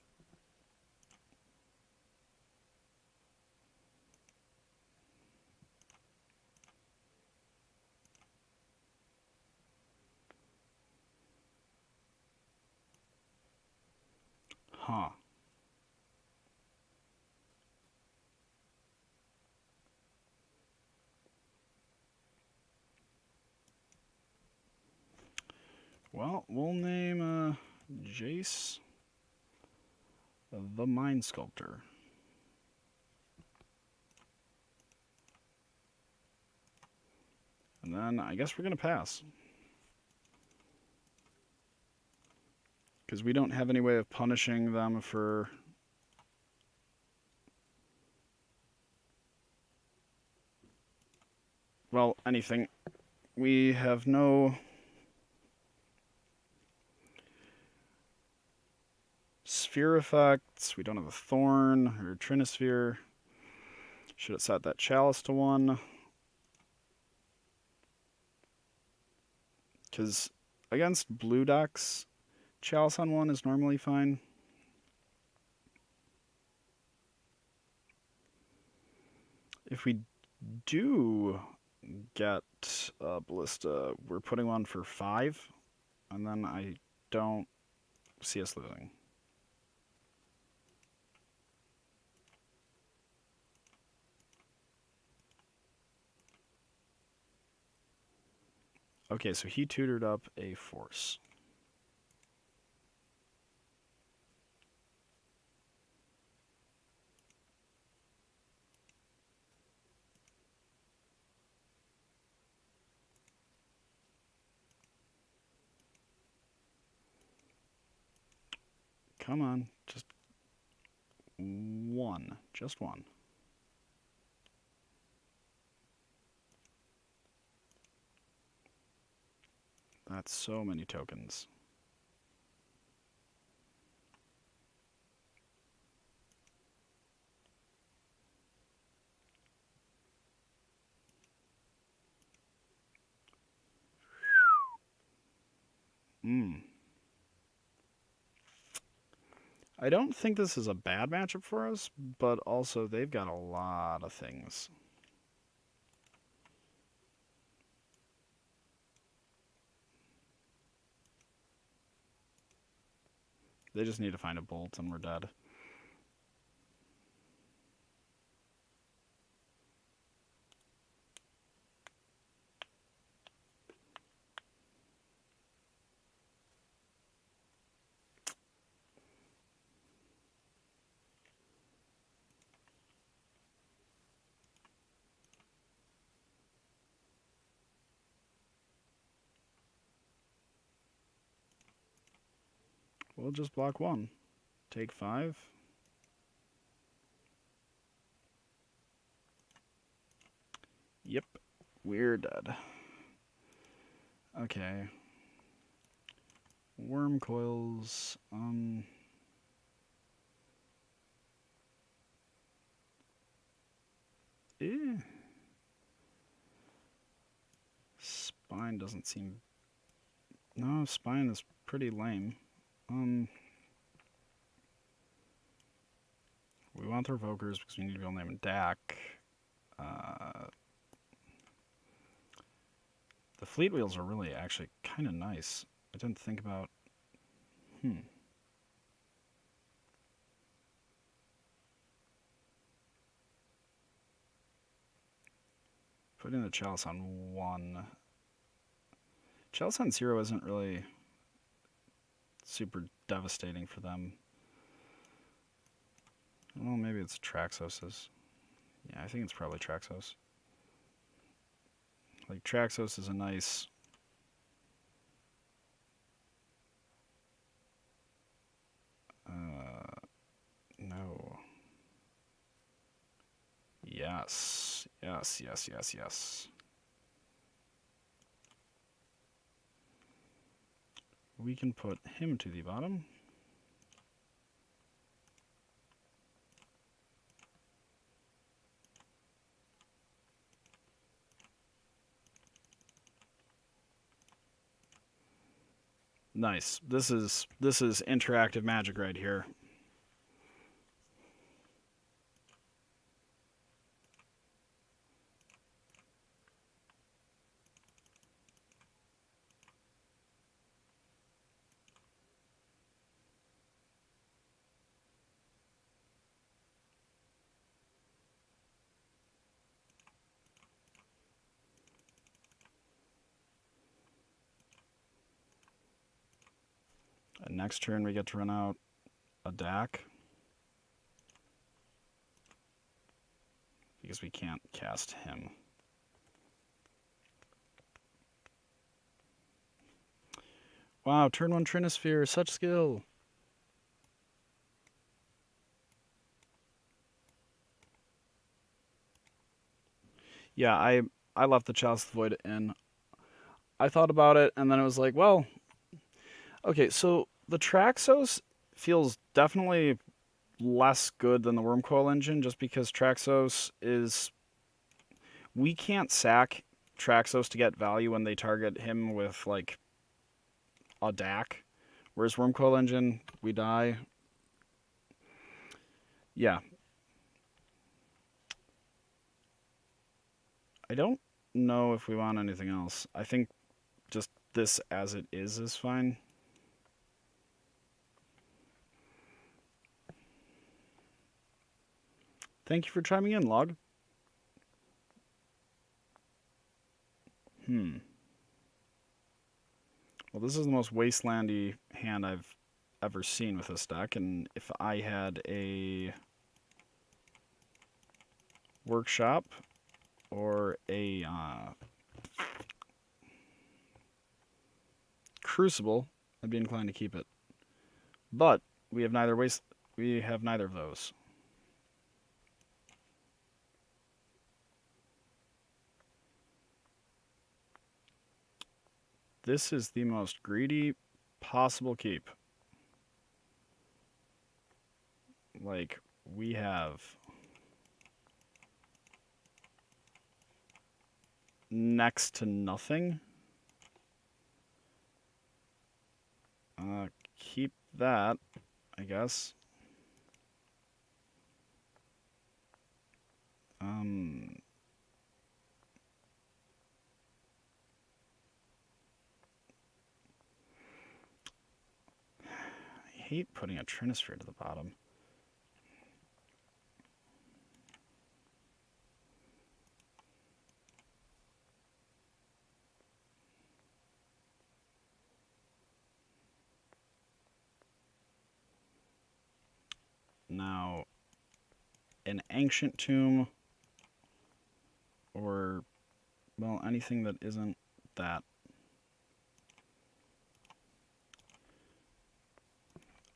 Huh. Well, we'll name Jace the Mind Sculptor. And then I guess we're going to pass. Because we don't have any way of punishing them for... well, anything. We have no... sphere effects. We don't have a thorn or a trinisphere. Should have set that chalice to 1. Because against blue decks, chalice on 1 is normally fine. If we do get Ballista, we're putting 1 for 5, and then I don't see us losing. Okay, so he tutored up a force. Come on, just 1. Just 1. That's so many tokens. I don't think this is a bad matchup for us, but also they've got a lot of things. They just need to find a bolt and we're dead. We'll just block 1. Take 5. Yep, we're dead. Okay. Worm coils. Spine doesn't seem... no, spine is pretty lame. We want their Vokers because we need to be able to name Dak. The fleet wheels are really actually kind of nice. I didn't think about... Putting the chalice on 1. Chalice on 0 isn't really super devastating for them. Well, maybe it's Traxos's. Yeah, I think it's probably Traxos. Like, Traxos is a nice... no. Yes. Yes, yes, yes, yes. We can put him to the bottom. Nice. This is interactive magic right here. Next turn we get to run out a DAC. Because we can't cast him. Wow, turn 1 Trinisphere, such skill. Yeah, I left the Chalice of the Void in. I thought about it, and then it was like, well, okay, so the Traxos feels definitely less good than the Wormcoil engine, just because Traxos is... We can't sack Traxos to get value when they target him with, like, a DAC. Whereas Wormcoil engine, we die. Yeah. I don't know if we want anything else. I think just this as it is fine. Thank you for chiming in, Log. Well, this is the most wastelandy hand I've ever seen with this deck, and if I had a workshop or a crucible, I'd be inclined to keep it. But we have neither of those. This is the most greedy possible keep. Like, we have next to nothing. Keep that, I guess. I hate putting a Trinisphere to the bottom. Now, an Ancient Tomb, or, well, anything that isn't that.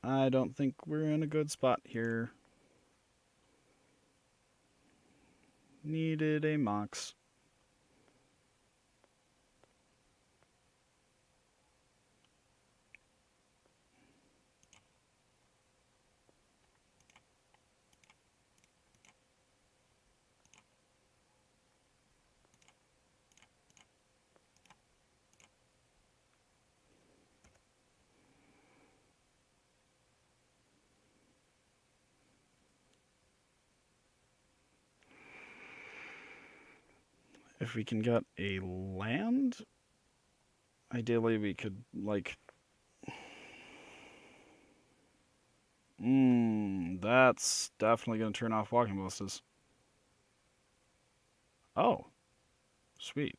I don't think we're in a good spot here. Needed a Mox. If we can get a land, ideally we could, like... that's definitely going to turn off Walking Ballistas. Oh, sweet.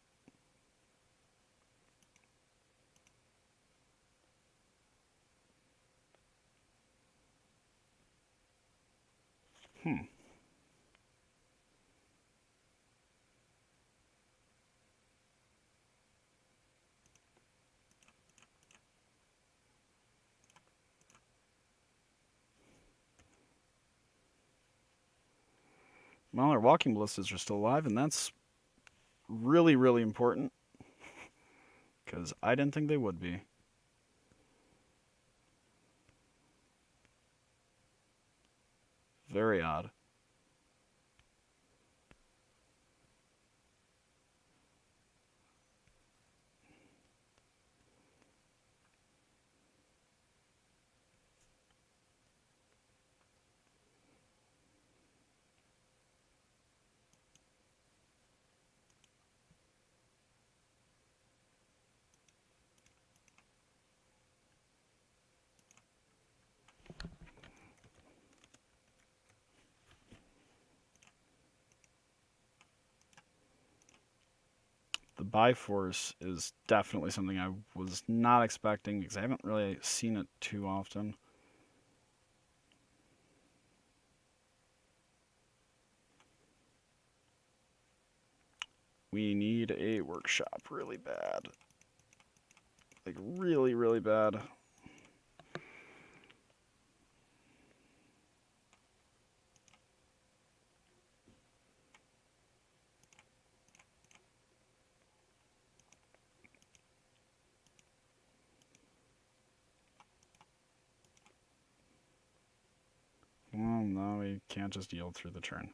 Well, our Walking Ballistas are still alive, and that's really, really important. Because I didn't think they would be. Very odd. Bifrost is definitely something I was not expecting because I haven't really seen it too often. We need a workshop really bad. Like, really, really bad. Well, no, we can't just yield through the turn.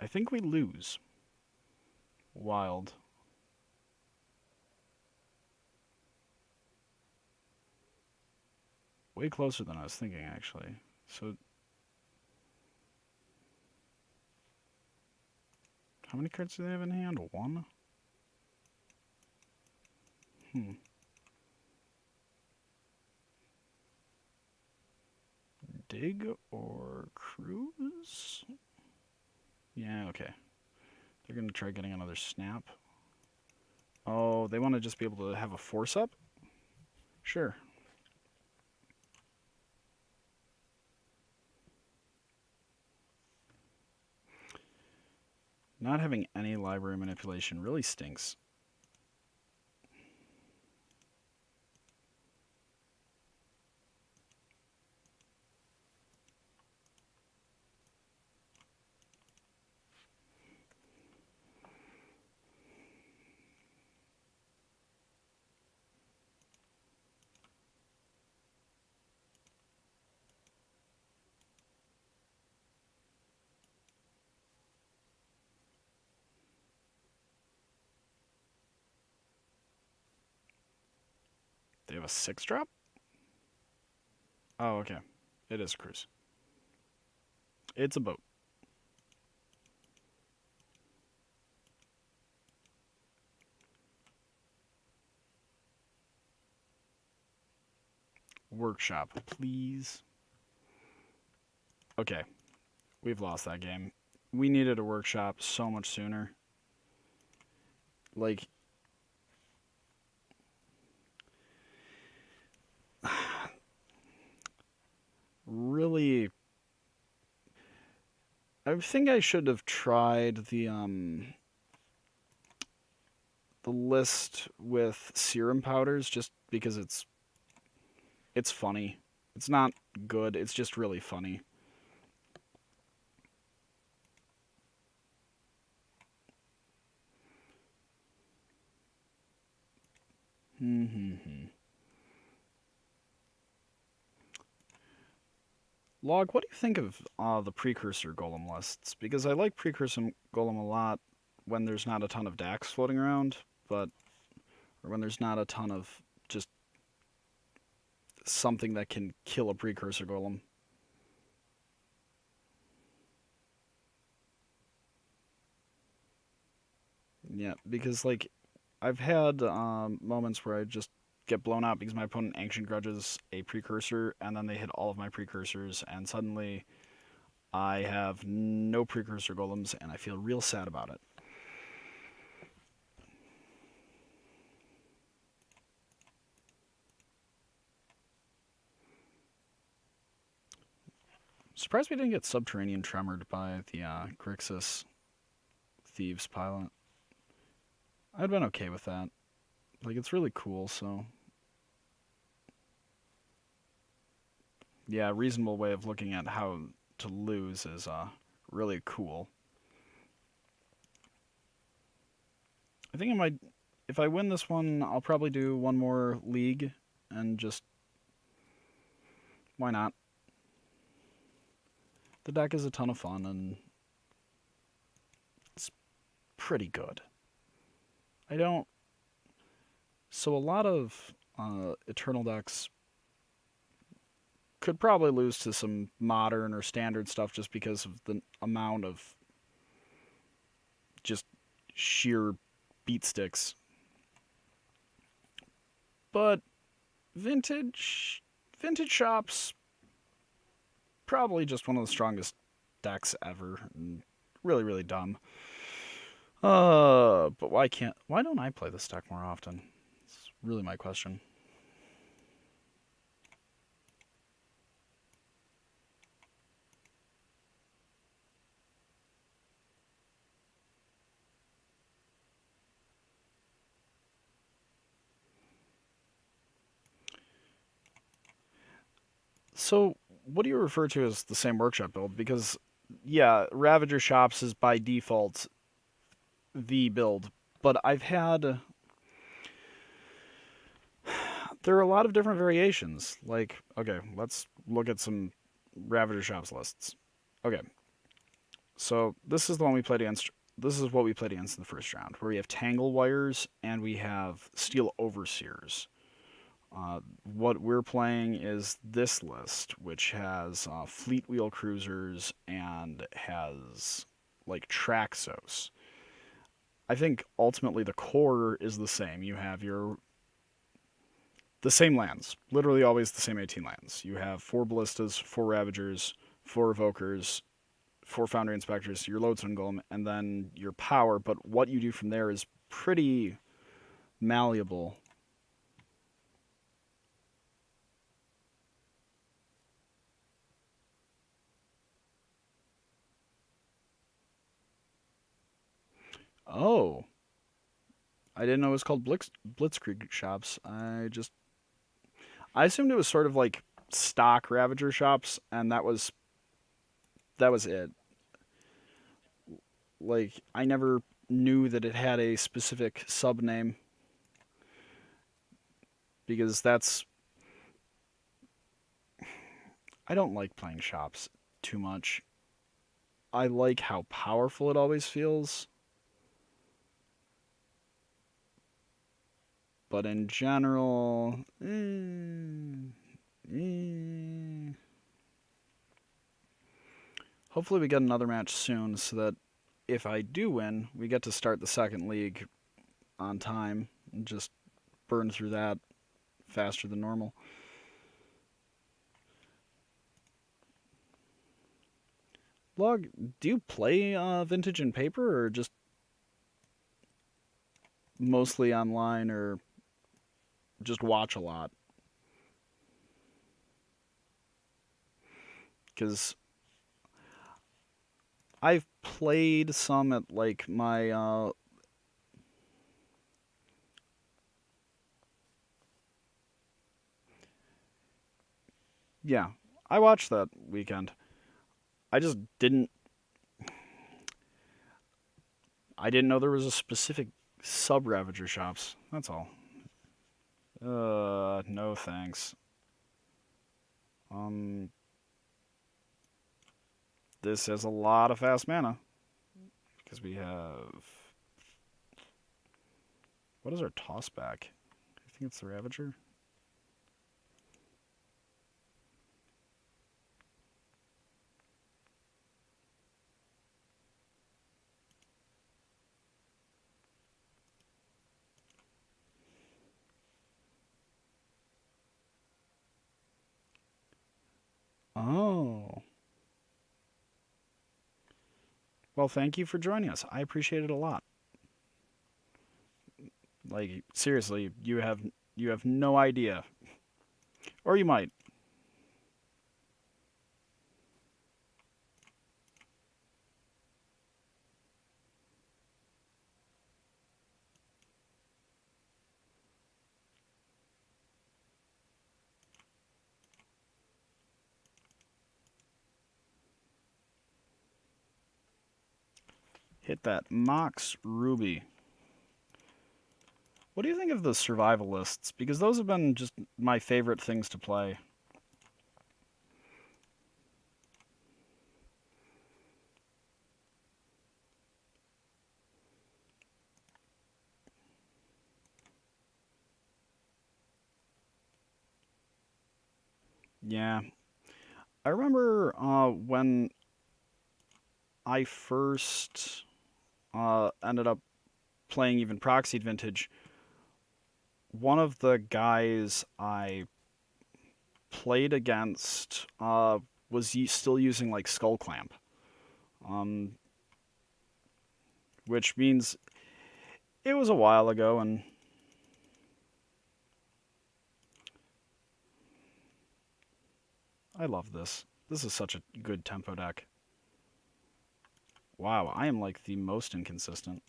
I think we lose. Wild. Way closer than I was thinking, actually. So, how many cards do they have in hand? One? Dig or cruise? Yeah, okay. They're going to try getting another snap. Oh, they want to just be able to have a force up? Sure. Not having any library manipulation really stinks. They have a 6-drop? Oh, okay. It is a cruise. It's a boat. Workshop, please. Okay. We've lost that game. We needed a workshop so much sooner. Like, really, I think I should have tried the list with serum powders just because it's funny. It's not good, it's just really funny. Log, what do you think of the precursor golem lists? Because I like precursor golem a lot when there's not a ton of Dax floating around, or when there's not a ton of just something that can kill a precursor golem. Yeah, because like I've had moments where I just get blown out because my opponent ancient grudges a precursor, and then they hit all of my precursors, and suddenly I have no precursor golems, and I feel real sad about it. Surprised we didn't get Subterranean Tremored by the Grixis Thieves pilot. I'd been okay with that. Like, it's really cool, so... Yeah, a reasonable way of looking at how to lose is really cool. I think I might... If I win this one, I'll probably do one more league and just... Why not? The deck is a ton of fun, and it's pretty good. I don't... So a lot of Eternal decks could probably lose to some modern or standard stuff just because of the amount of just sheer beat sticks. But vintage shops, probably just one of the strongest decks ever. And really, really dumb. But why don't I play this deck more often? It's really my question. So, what do you refer to as the same workshop build? Because, yeah, Ravager Shops is by default the build, but I've had... There are a lot of different variations. Like, okay, let's look at some Ravager Shops lists. Okay, so this is the one we played against. This is what we played against in the first round, where we have Tangle Wires and we have Steel Overseers. What we're playing is this list, which has Fleet Wheel Cruisers and has like Traxos. I think ultimately the core is the same. You have the same lands, literally always the same 18 lands. You have 4 Ballistas, 4 Ravagers, 4 Evokers, 4 Foundry Inspectors, your Lodestone Golem, and then your power. But what you do from there is pretty malleable. Oh, I didn't know it was called Blitzkrieg Shops. I assumed it was sort of like stock Ravager Shops, and that was it. Like I never knew that it had a specific sub name because I don't like playing shops too much. I like how powerful it always feels, but in general, hopefully we get another match soon so that if I do win, we get to start the second league on time and just burn through that faster than normal. Log, do you play Vintage and Paper or just mostly online or just watch a lot? Because I've played some at like my yeah, I watched that weekend. I just didn't I didn't know there was a specific sub Ravager Shops. That's all. No thanks. Um this has a lot of fast mana because we have what is our toss back? I think it's the Ravager. Oh. Well, thank you for joining us. I appreciate it a lot. Like seriously, you have no idea. Or you might. Hit that Mox Ruby. What do you think of the survival lists? Because those have been just my favorite things to play. Yeah, I remember when I first ended up playing even proxied vintage. One of the guys I played against was still using like Skull Clamp, um, which means it was a while ago, and I love this. This is such a good tempo deck. Wow, I am like the most inconsistent.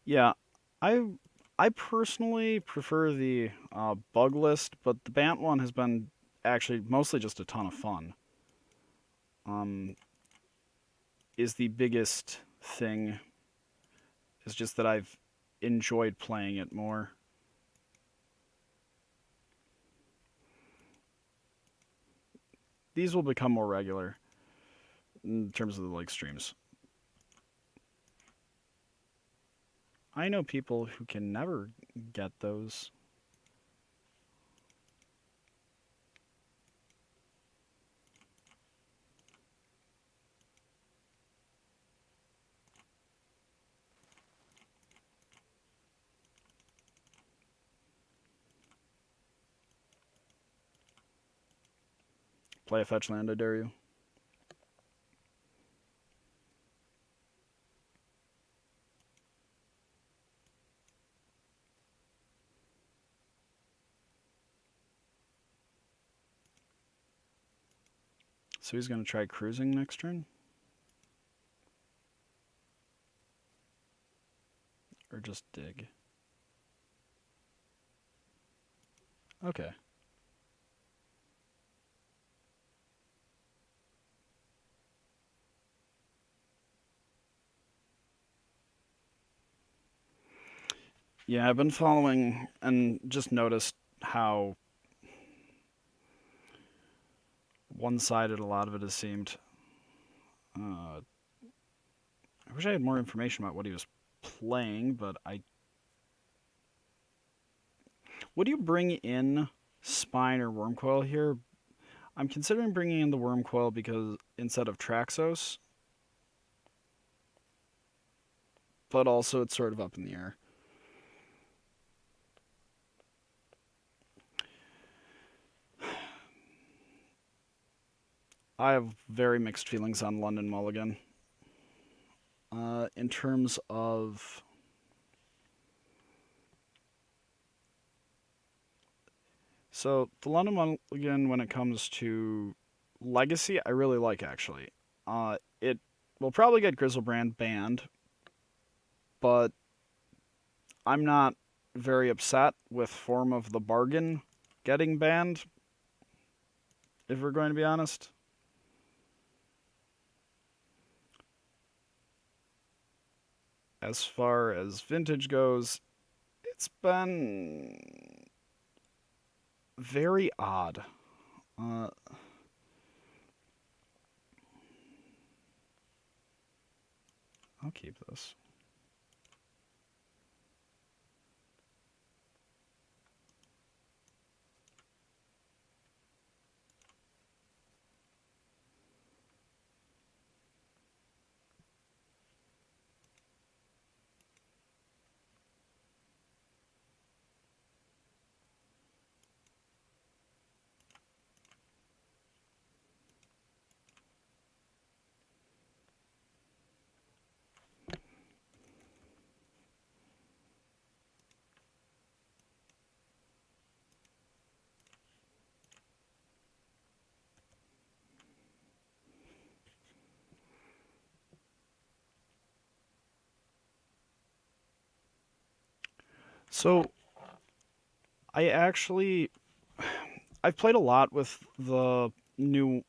Yeah, I I personally prefer the bug list, but the Bant one has been actually mostly just a ton of fun. Um, is the biggest thing is just that I've enjoyed playing it more. These will become more regular in terms of the like streams. I know people who can never get those. Play a fetch land, I dare you. So he's going to try cruising next turn? Or just dig? Okay. Yeah, I've been following and just noticed how one-sided a lot of it has seemed. I wish I had more information about what he was playing, but I. Would you bring in Spine or Wormcoil here? I'm considering bringing in the Wormcoil because instead of Traxos, but also it's sort of up in the air. I have very mixed feelings on London Mulligan. In terms of so the London Mulligan, when it comes to Legacy, I really like actually. It will probably get Grizzlebrand banned, but I'm not very upset with Form of the Bargain getting banned. If we're going to be honest, as far as vintage goes, it's been very odd. Uh, I'll keep this. So I I've played a lot with the new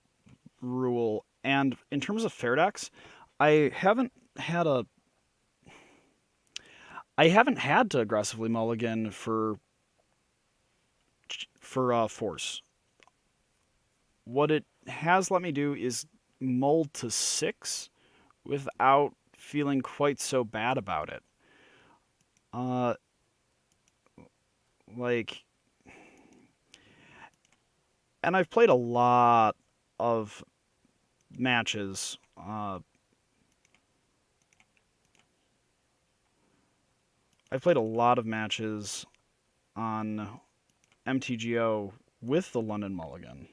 rule, and in terms of fair decks, I haven't had a I haven't had to aggressively mulligan for force. What it has let me do is mull to 6 without feeling quite so bad about it. Uh, like, and I've played a lot of matches. I've played a lot of matches on MTGO with the London Mulligan.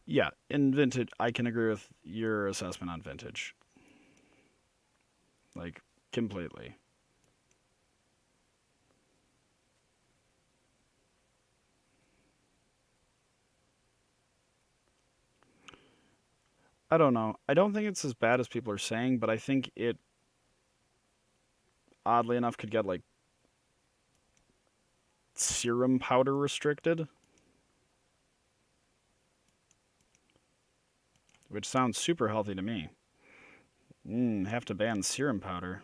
Yeah, in Vintage, I can agree with your assessment on Vintage. Like, completely. I don't know. I don't think it's as bad as people are saying, but I think it, oddly enough, could get, like, serum powder restricted, which sounds super healthy to me. Have to ban serum powder.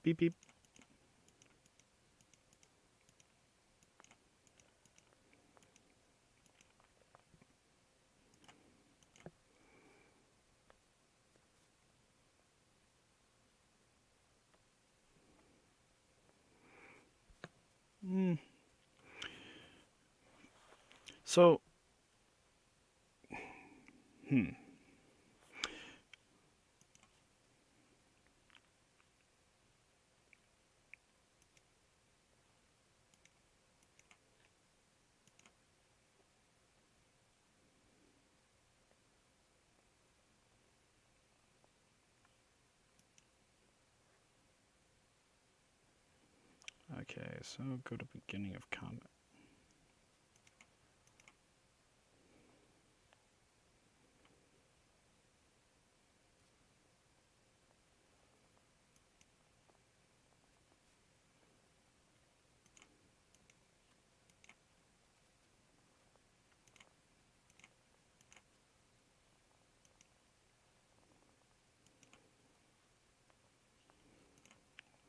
Beep beep. Mm. So, hmm. Okay, so go to beginning of combat.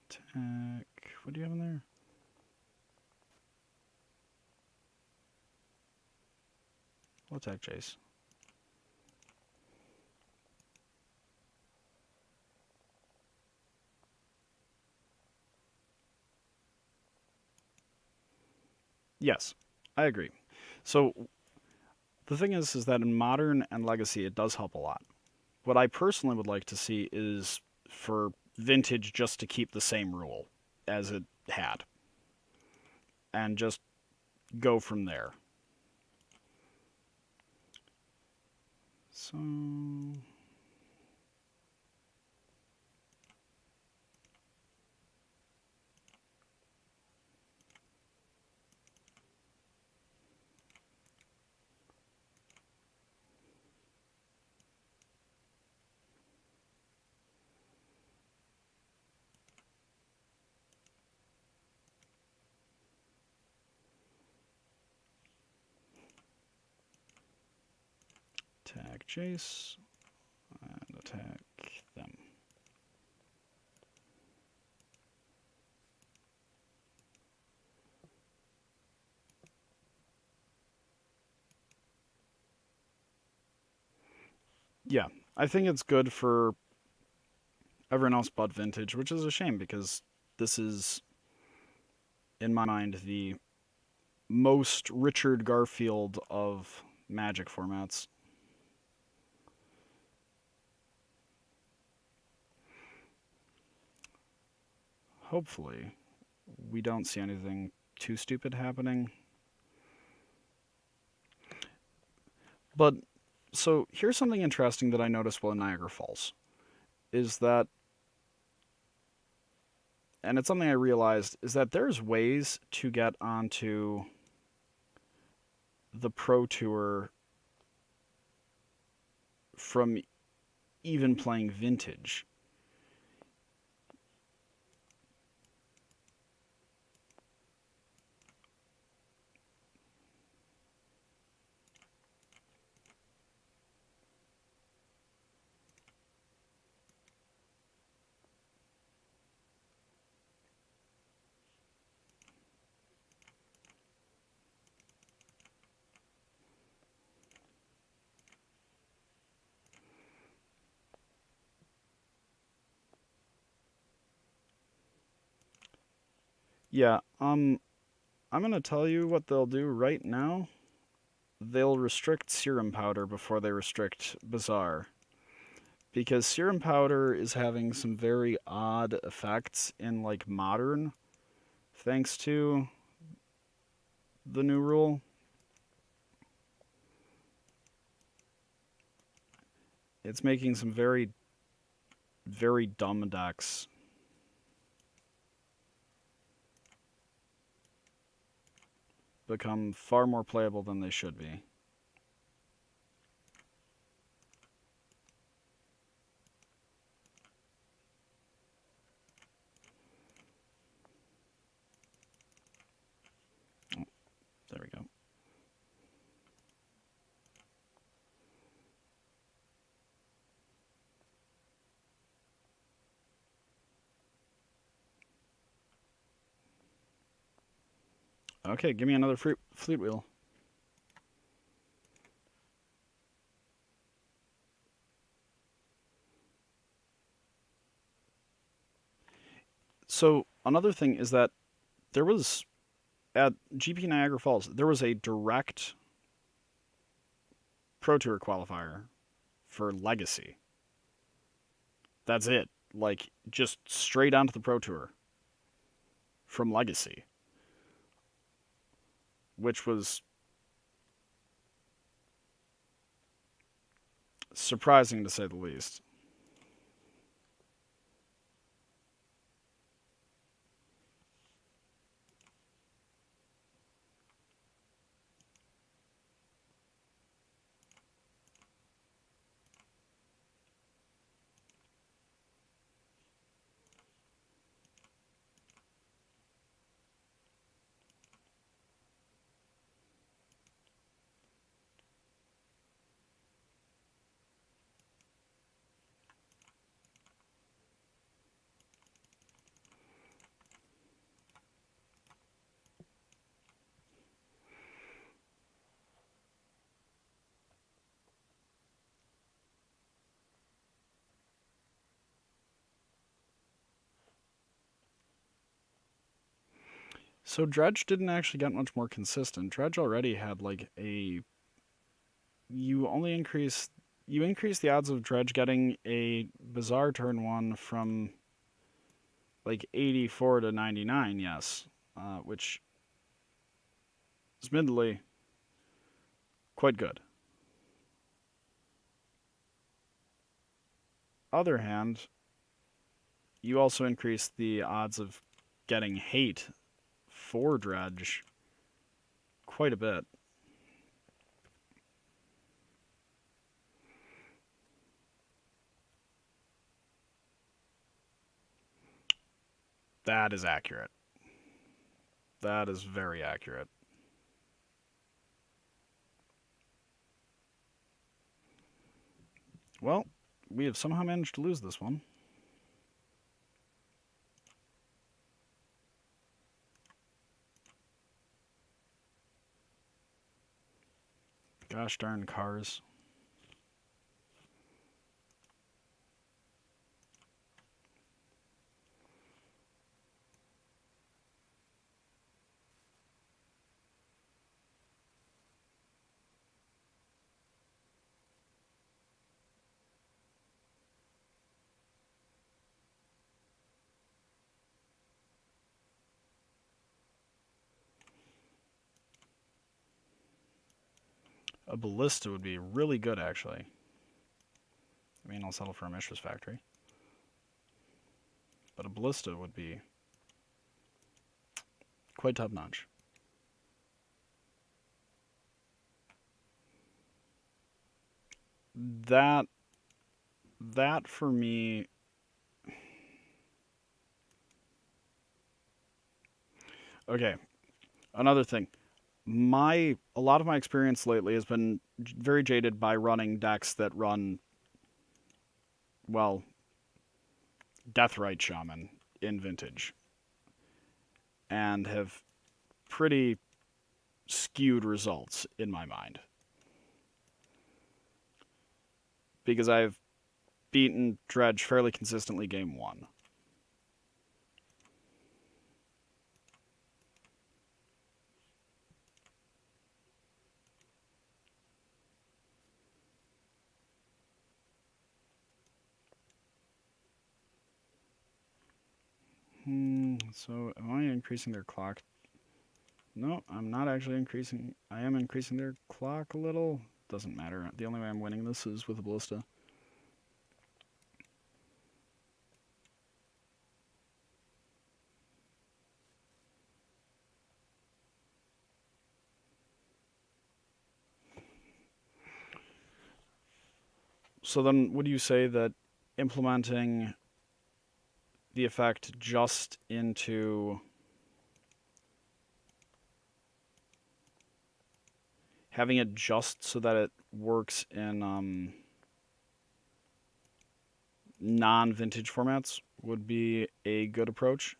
Attack. What do you have in there? We'll attack Jace. Yes, I agree. So the thing is that in Modern and Legacy, it does help a lot. What I personally would like to see is for Vintage just to keep the same rule as it had, and just go from there. So attack Jace and attack them. Yeah, I think it's good for everyone else but Vintage, which is a shame because this is, in my mind, the most Richard Garfield of Magic formats. Hopefully, we don't see anything too stupid happening. But so here's something interesting that I noticed while in Niagara Falls is that and it's something I realized, is that there's ways to get onto the Pro Tour from even playing Vintage. Yeah, I'm gonna tell you what they'll do right now. They'll restrict Serum Powder before they restrict Bazaar. Because Serum Powder is having some very odd effects in, like, Modern, thanks to the new rule. It's making some very, very dumb decks become far more playable than they should be. Oh, there we go. Okay, give me another Fleet Wheel. So, another thing is that there was, at GP Niagara Falls, there was a direct Pro Tour qualifier for Legacy. That's it. Like, just straight onto the Pro Tour from Legacy, which was surprising to say the least. So Dredge didn't actually get much more consistent. Dredge already had like a you only increase the odds of Dredge getting a Bizarre turn 1 from like 84 to 99, yes. Which is admittedly quite good. Other hand, you also increase the odds of getting Hate for Dredge quite a bit. That is accurate. That is very accurate. Well, we have somehow managed to lose this one. Gosh darn cars. A ballista would be really good, actually. I mean, I'll settle for a Mishra's Factory. But a ballista would be quite top-notch. That for me... Okay, another thing. A lot of my experience lately has been very jaded by running decks that run, well, Deathrite Shaman in Vintage, and have pretty skewed results in my mind. Because I've beaten Dredge fairly consistently game 1. So am I increasing their clock? No, I'm not actually increasing. I am increasing their clock a little. Doesn't matter. The only way I'm winning this is with a ballista. So then would you say that implementing the effect just into having it just so that it works in non-vintage formats would be a good approach?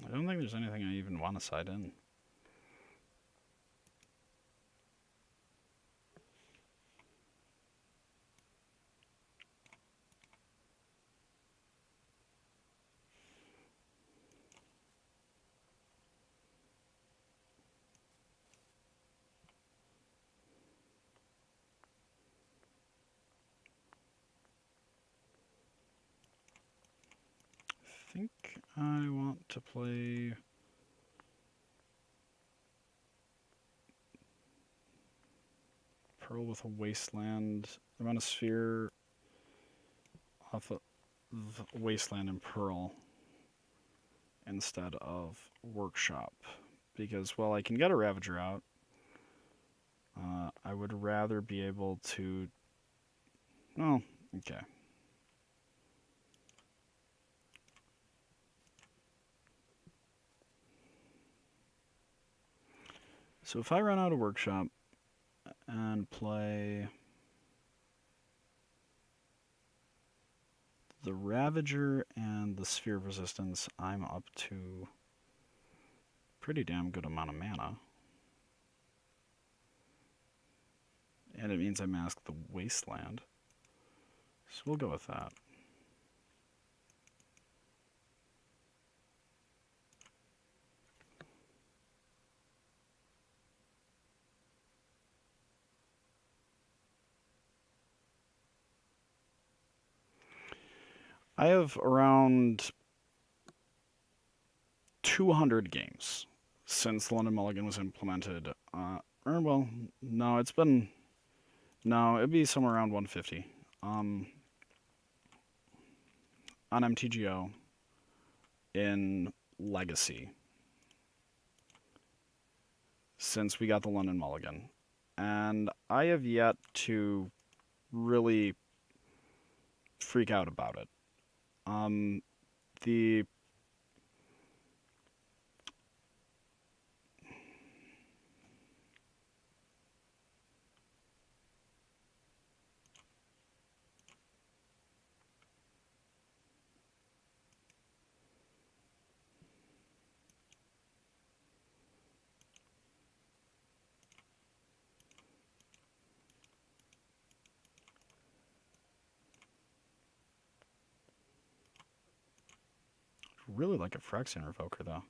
I don't think there's anything I even want to side in. I think I want to play Pearl with a Wasteland. I run a Sphere off of Wasteland and Pearl instead of Workshop. Because, well, I can get a Ravager out. I would rather be able to... Oh, okay. So if I run out of Workshop and play the Ravager and the Sphere of Resistance, I'm up to pretty damn good amount of mana. And it means I mask the Wasteland. So we'll go with that. I have around 200 games since the London Mulligan was implemented. Or, well, no, it's been... No, it'd be somewhere around 150. On MTGO in Legacy since we got the London Mulligan. And I have yet to really freak out about it. The really like a Phyrexian Revoker, though.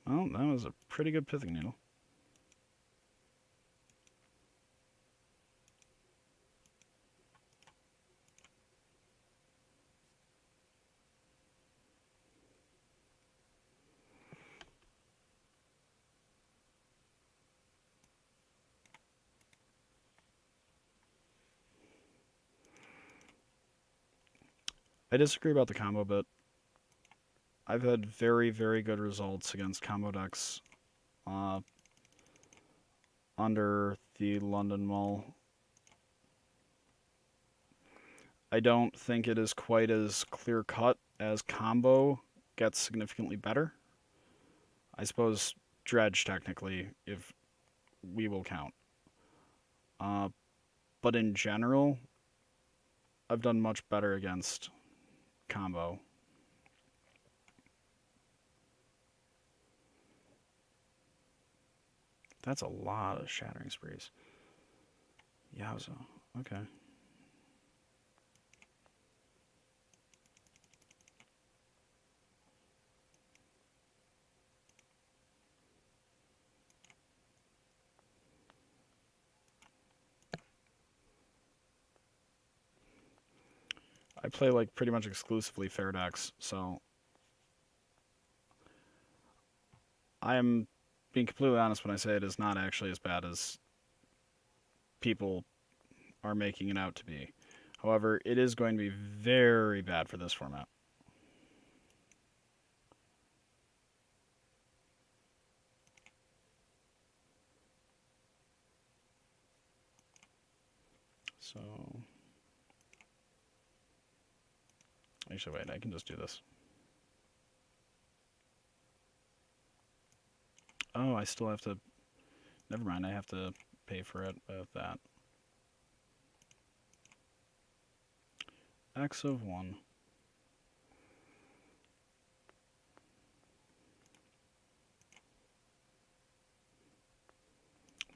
Well, that was a pretty good pithing needle. I disagree about the combo bit. I've had very, very good results against combo decks uh, under the London Mull. I don't think it is quite as clear cut as combo gets significantly better. I suppose dredge, technically, if we will count. Uh, but in general, I've done much better against combo. That's a lot of shattering sprees. Yowza. Okay. I play like pretty much exclusively fair decks, so I am being completely honest when I say it is not actually as bad as people are making it out to be. However, it is going to be very bad for this format. So, actually, wait, I can just do this. Oh, I still have to. Never mind, I have to pay for it with that. X of 1.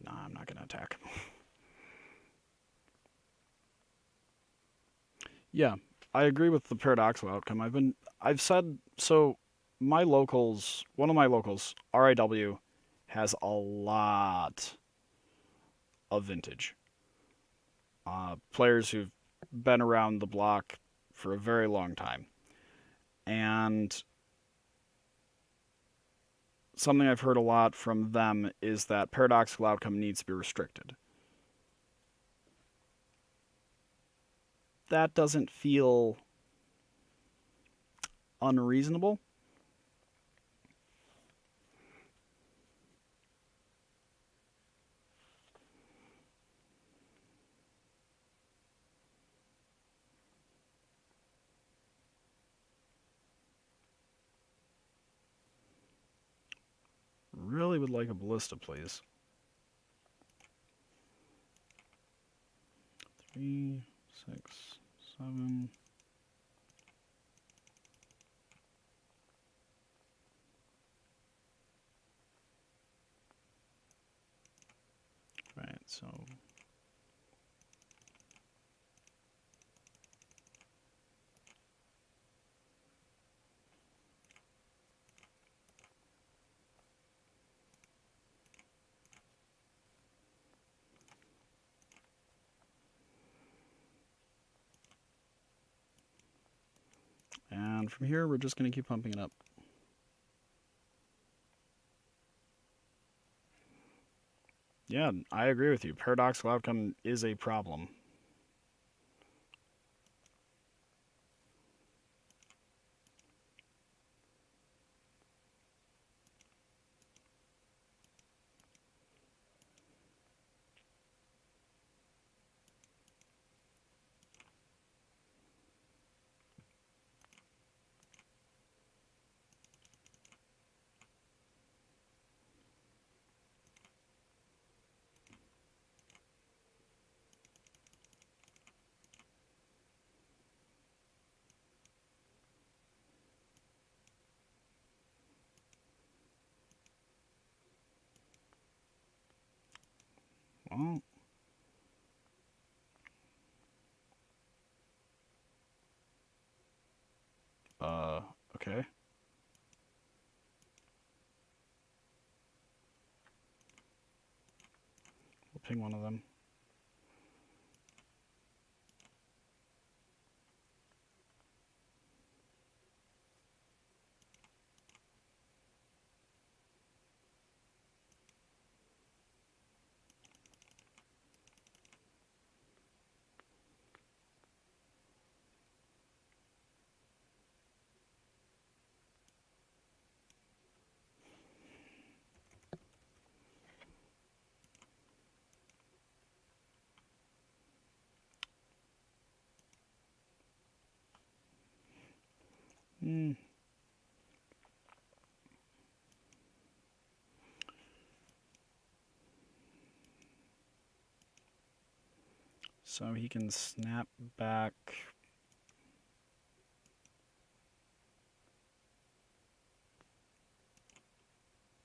Nah, I'm not going to attack. Yeah, I agree with the paradoxical outcome. I've said, so my locals, one of my locals, RIW, has a lot of vintage. Players who've been around the block for a very long time. And something I've heard a lot from them is that paradoxical outcome needs to be restricted. That doesn't feel unreasonable. Really would like a ballista, please. 3, 6, 7. Right, so and from here we're just going to keep pumping it up. Yeah, I agree with you. Paradoxical outcome is a problem. Well, okay. ping one of them. Hmm. So he can snap back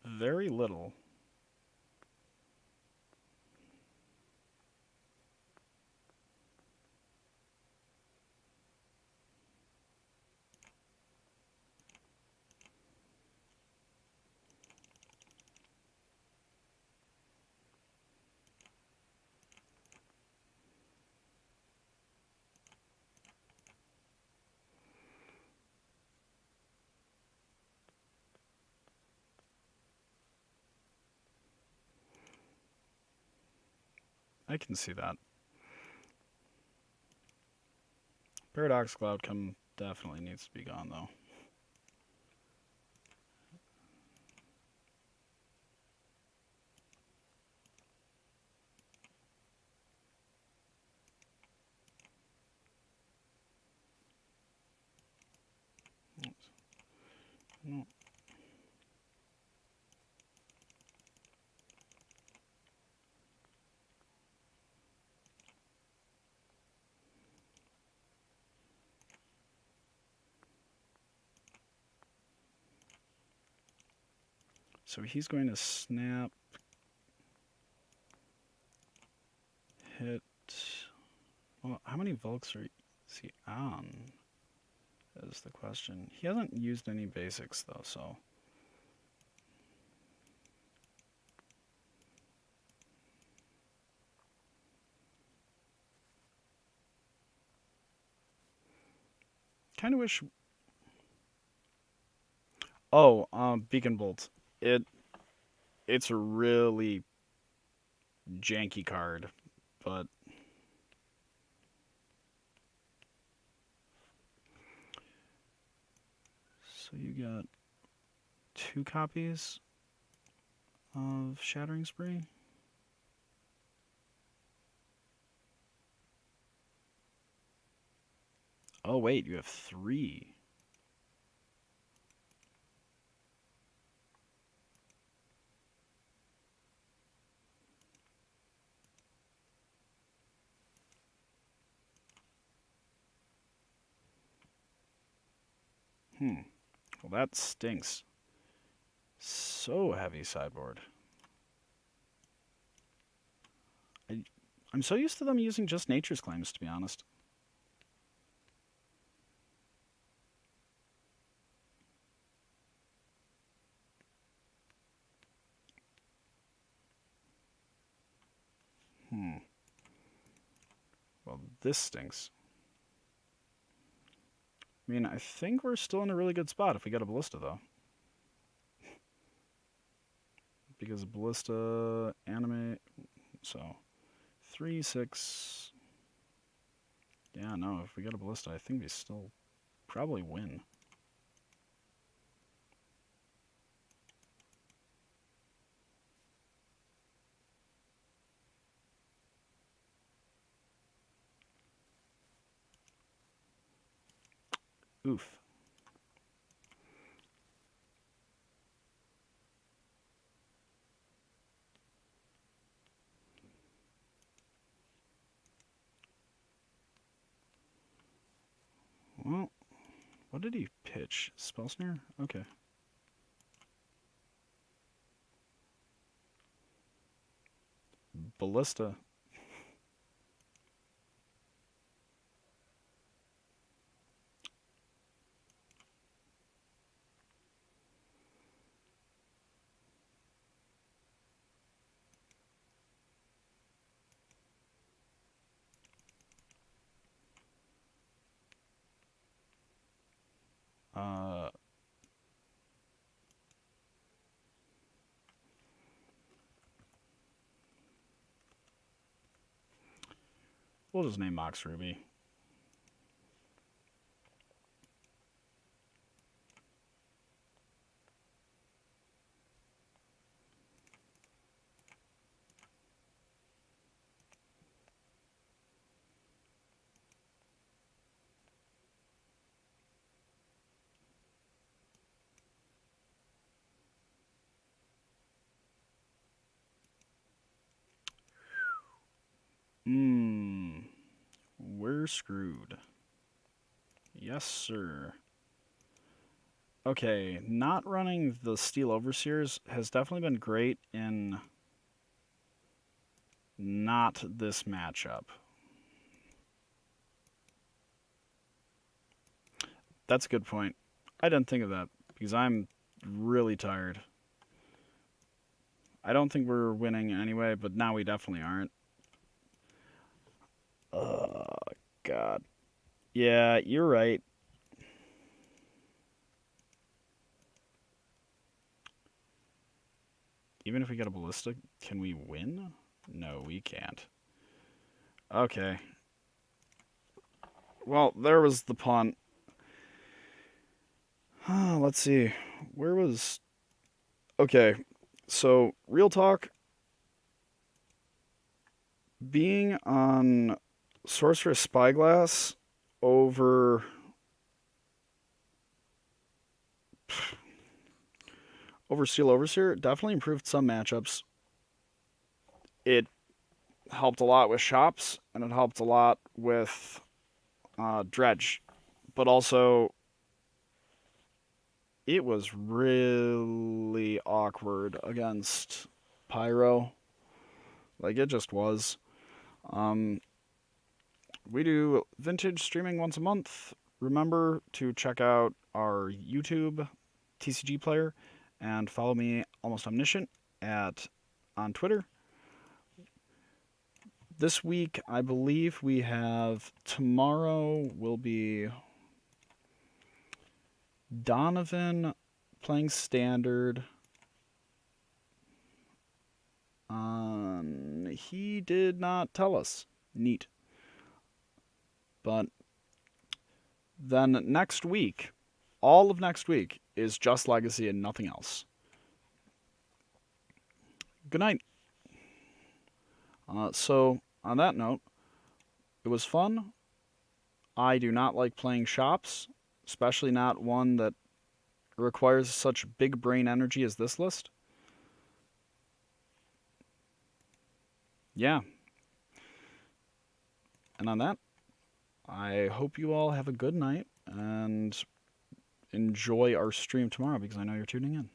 very little. I can see that. Paradoxical outcome definitely needs to be gone, though. No. So he's going to snap, hit. Well, how many Volks is he on? Is the question. He hasn't used any basics though, so. Kind of wish. Oh, Beacon Bolt. It's a really janky card, but so you got 2 copies of Shattering Spree. Oh wait, you have 3. Well, that stinks. So heavy sideboard. I'm so used to them using just Nature's Claims, to be honest. Well, this stinks. I mean, I think we're still in a really good spot if we get a Ballista, though. Because Ballista, animate, so 3, 6. Yeah, no, if we get a Ballista, I think we still probably win. Oof. Well, what did he pitch? Spell Snare? Okay. Ballista. We'll just name Mox Ruby. We're screwed. Yes, sir. Okay, not running the Steel Overseers has definitely been great in not this matchup. That's a good point. I didn't think of that because I'm really tired. I don't think we're winning anyway, but now we definitely aren't. Oh, God. Yeah, you're right. Even if we get a ballistic, can we win? No, we can't. Okay. Well, there was the punt. Let's see. Where was... Okay, so, real talk. Being on Sorceress Spyglass over... over Steel Overseer definitely improved some matchups. It helped a lot with shops, and it helped a lot with Dredge. But also, it was really awkward against Pyro. Like, it just was. We do vintage streaming once a month. Remember to check out our YouTube TCG player and follow me, Almost Omniscient, on Twitter. This week, I believe we have... Tomorrow will be Donovan playing Standard. He did not tell us. Neat. But then next week, all of next week, is just Legacy and nothing else. Good night. So, on that note, it was fun. I do not like playing shops, especially not one that requires such big brain energy as this list. Yeah. And on that, I hope you all have a good night and enjoy our stream tomorrow because I know you're tuning in.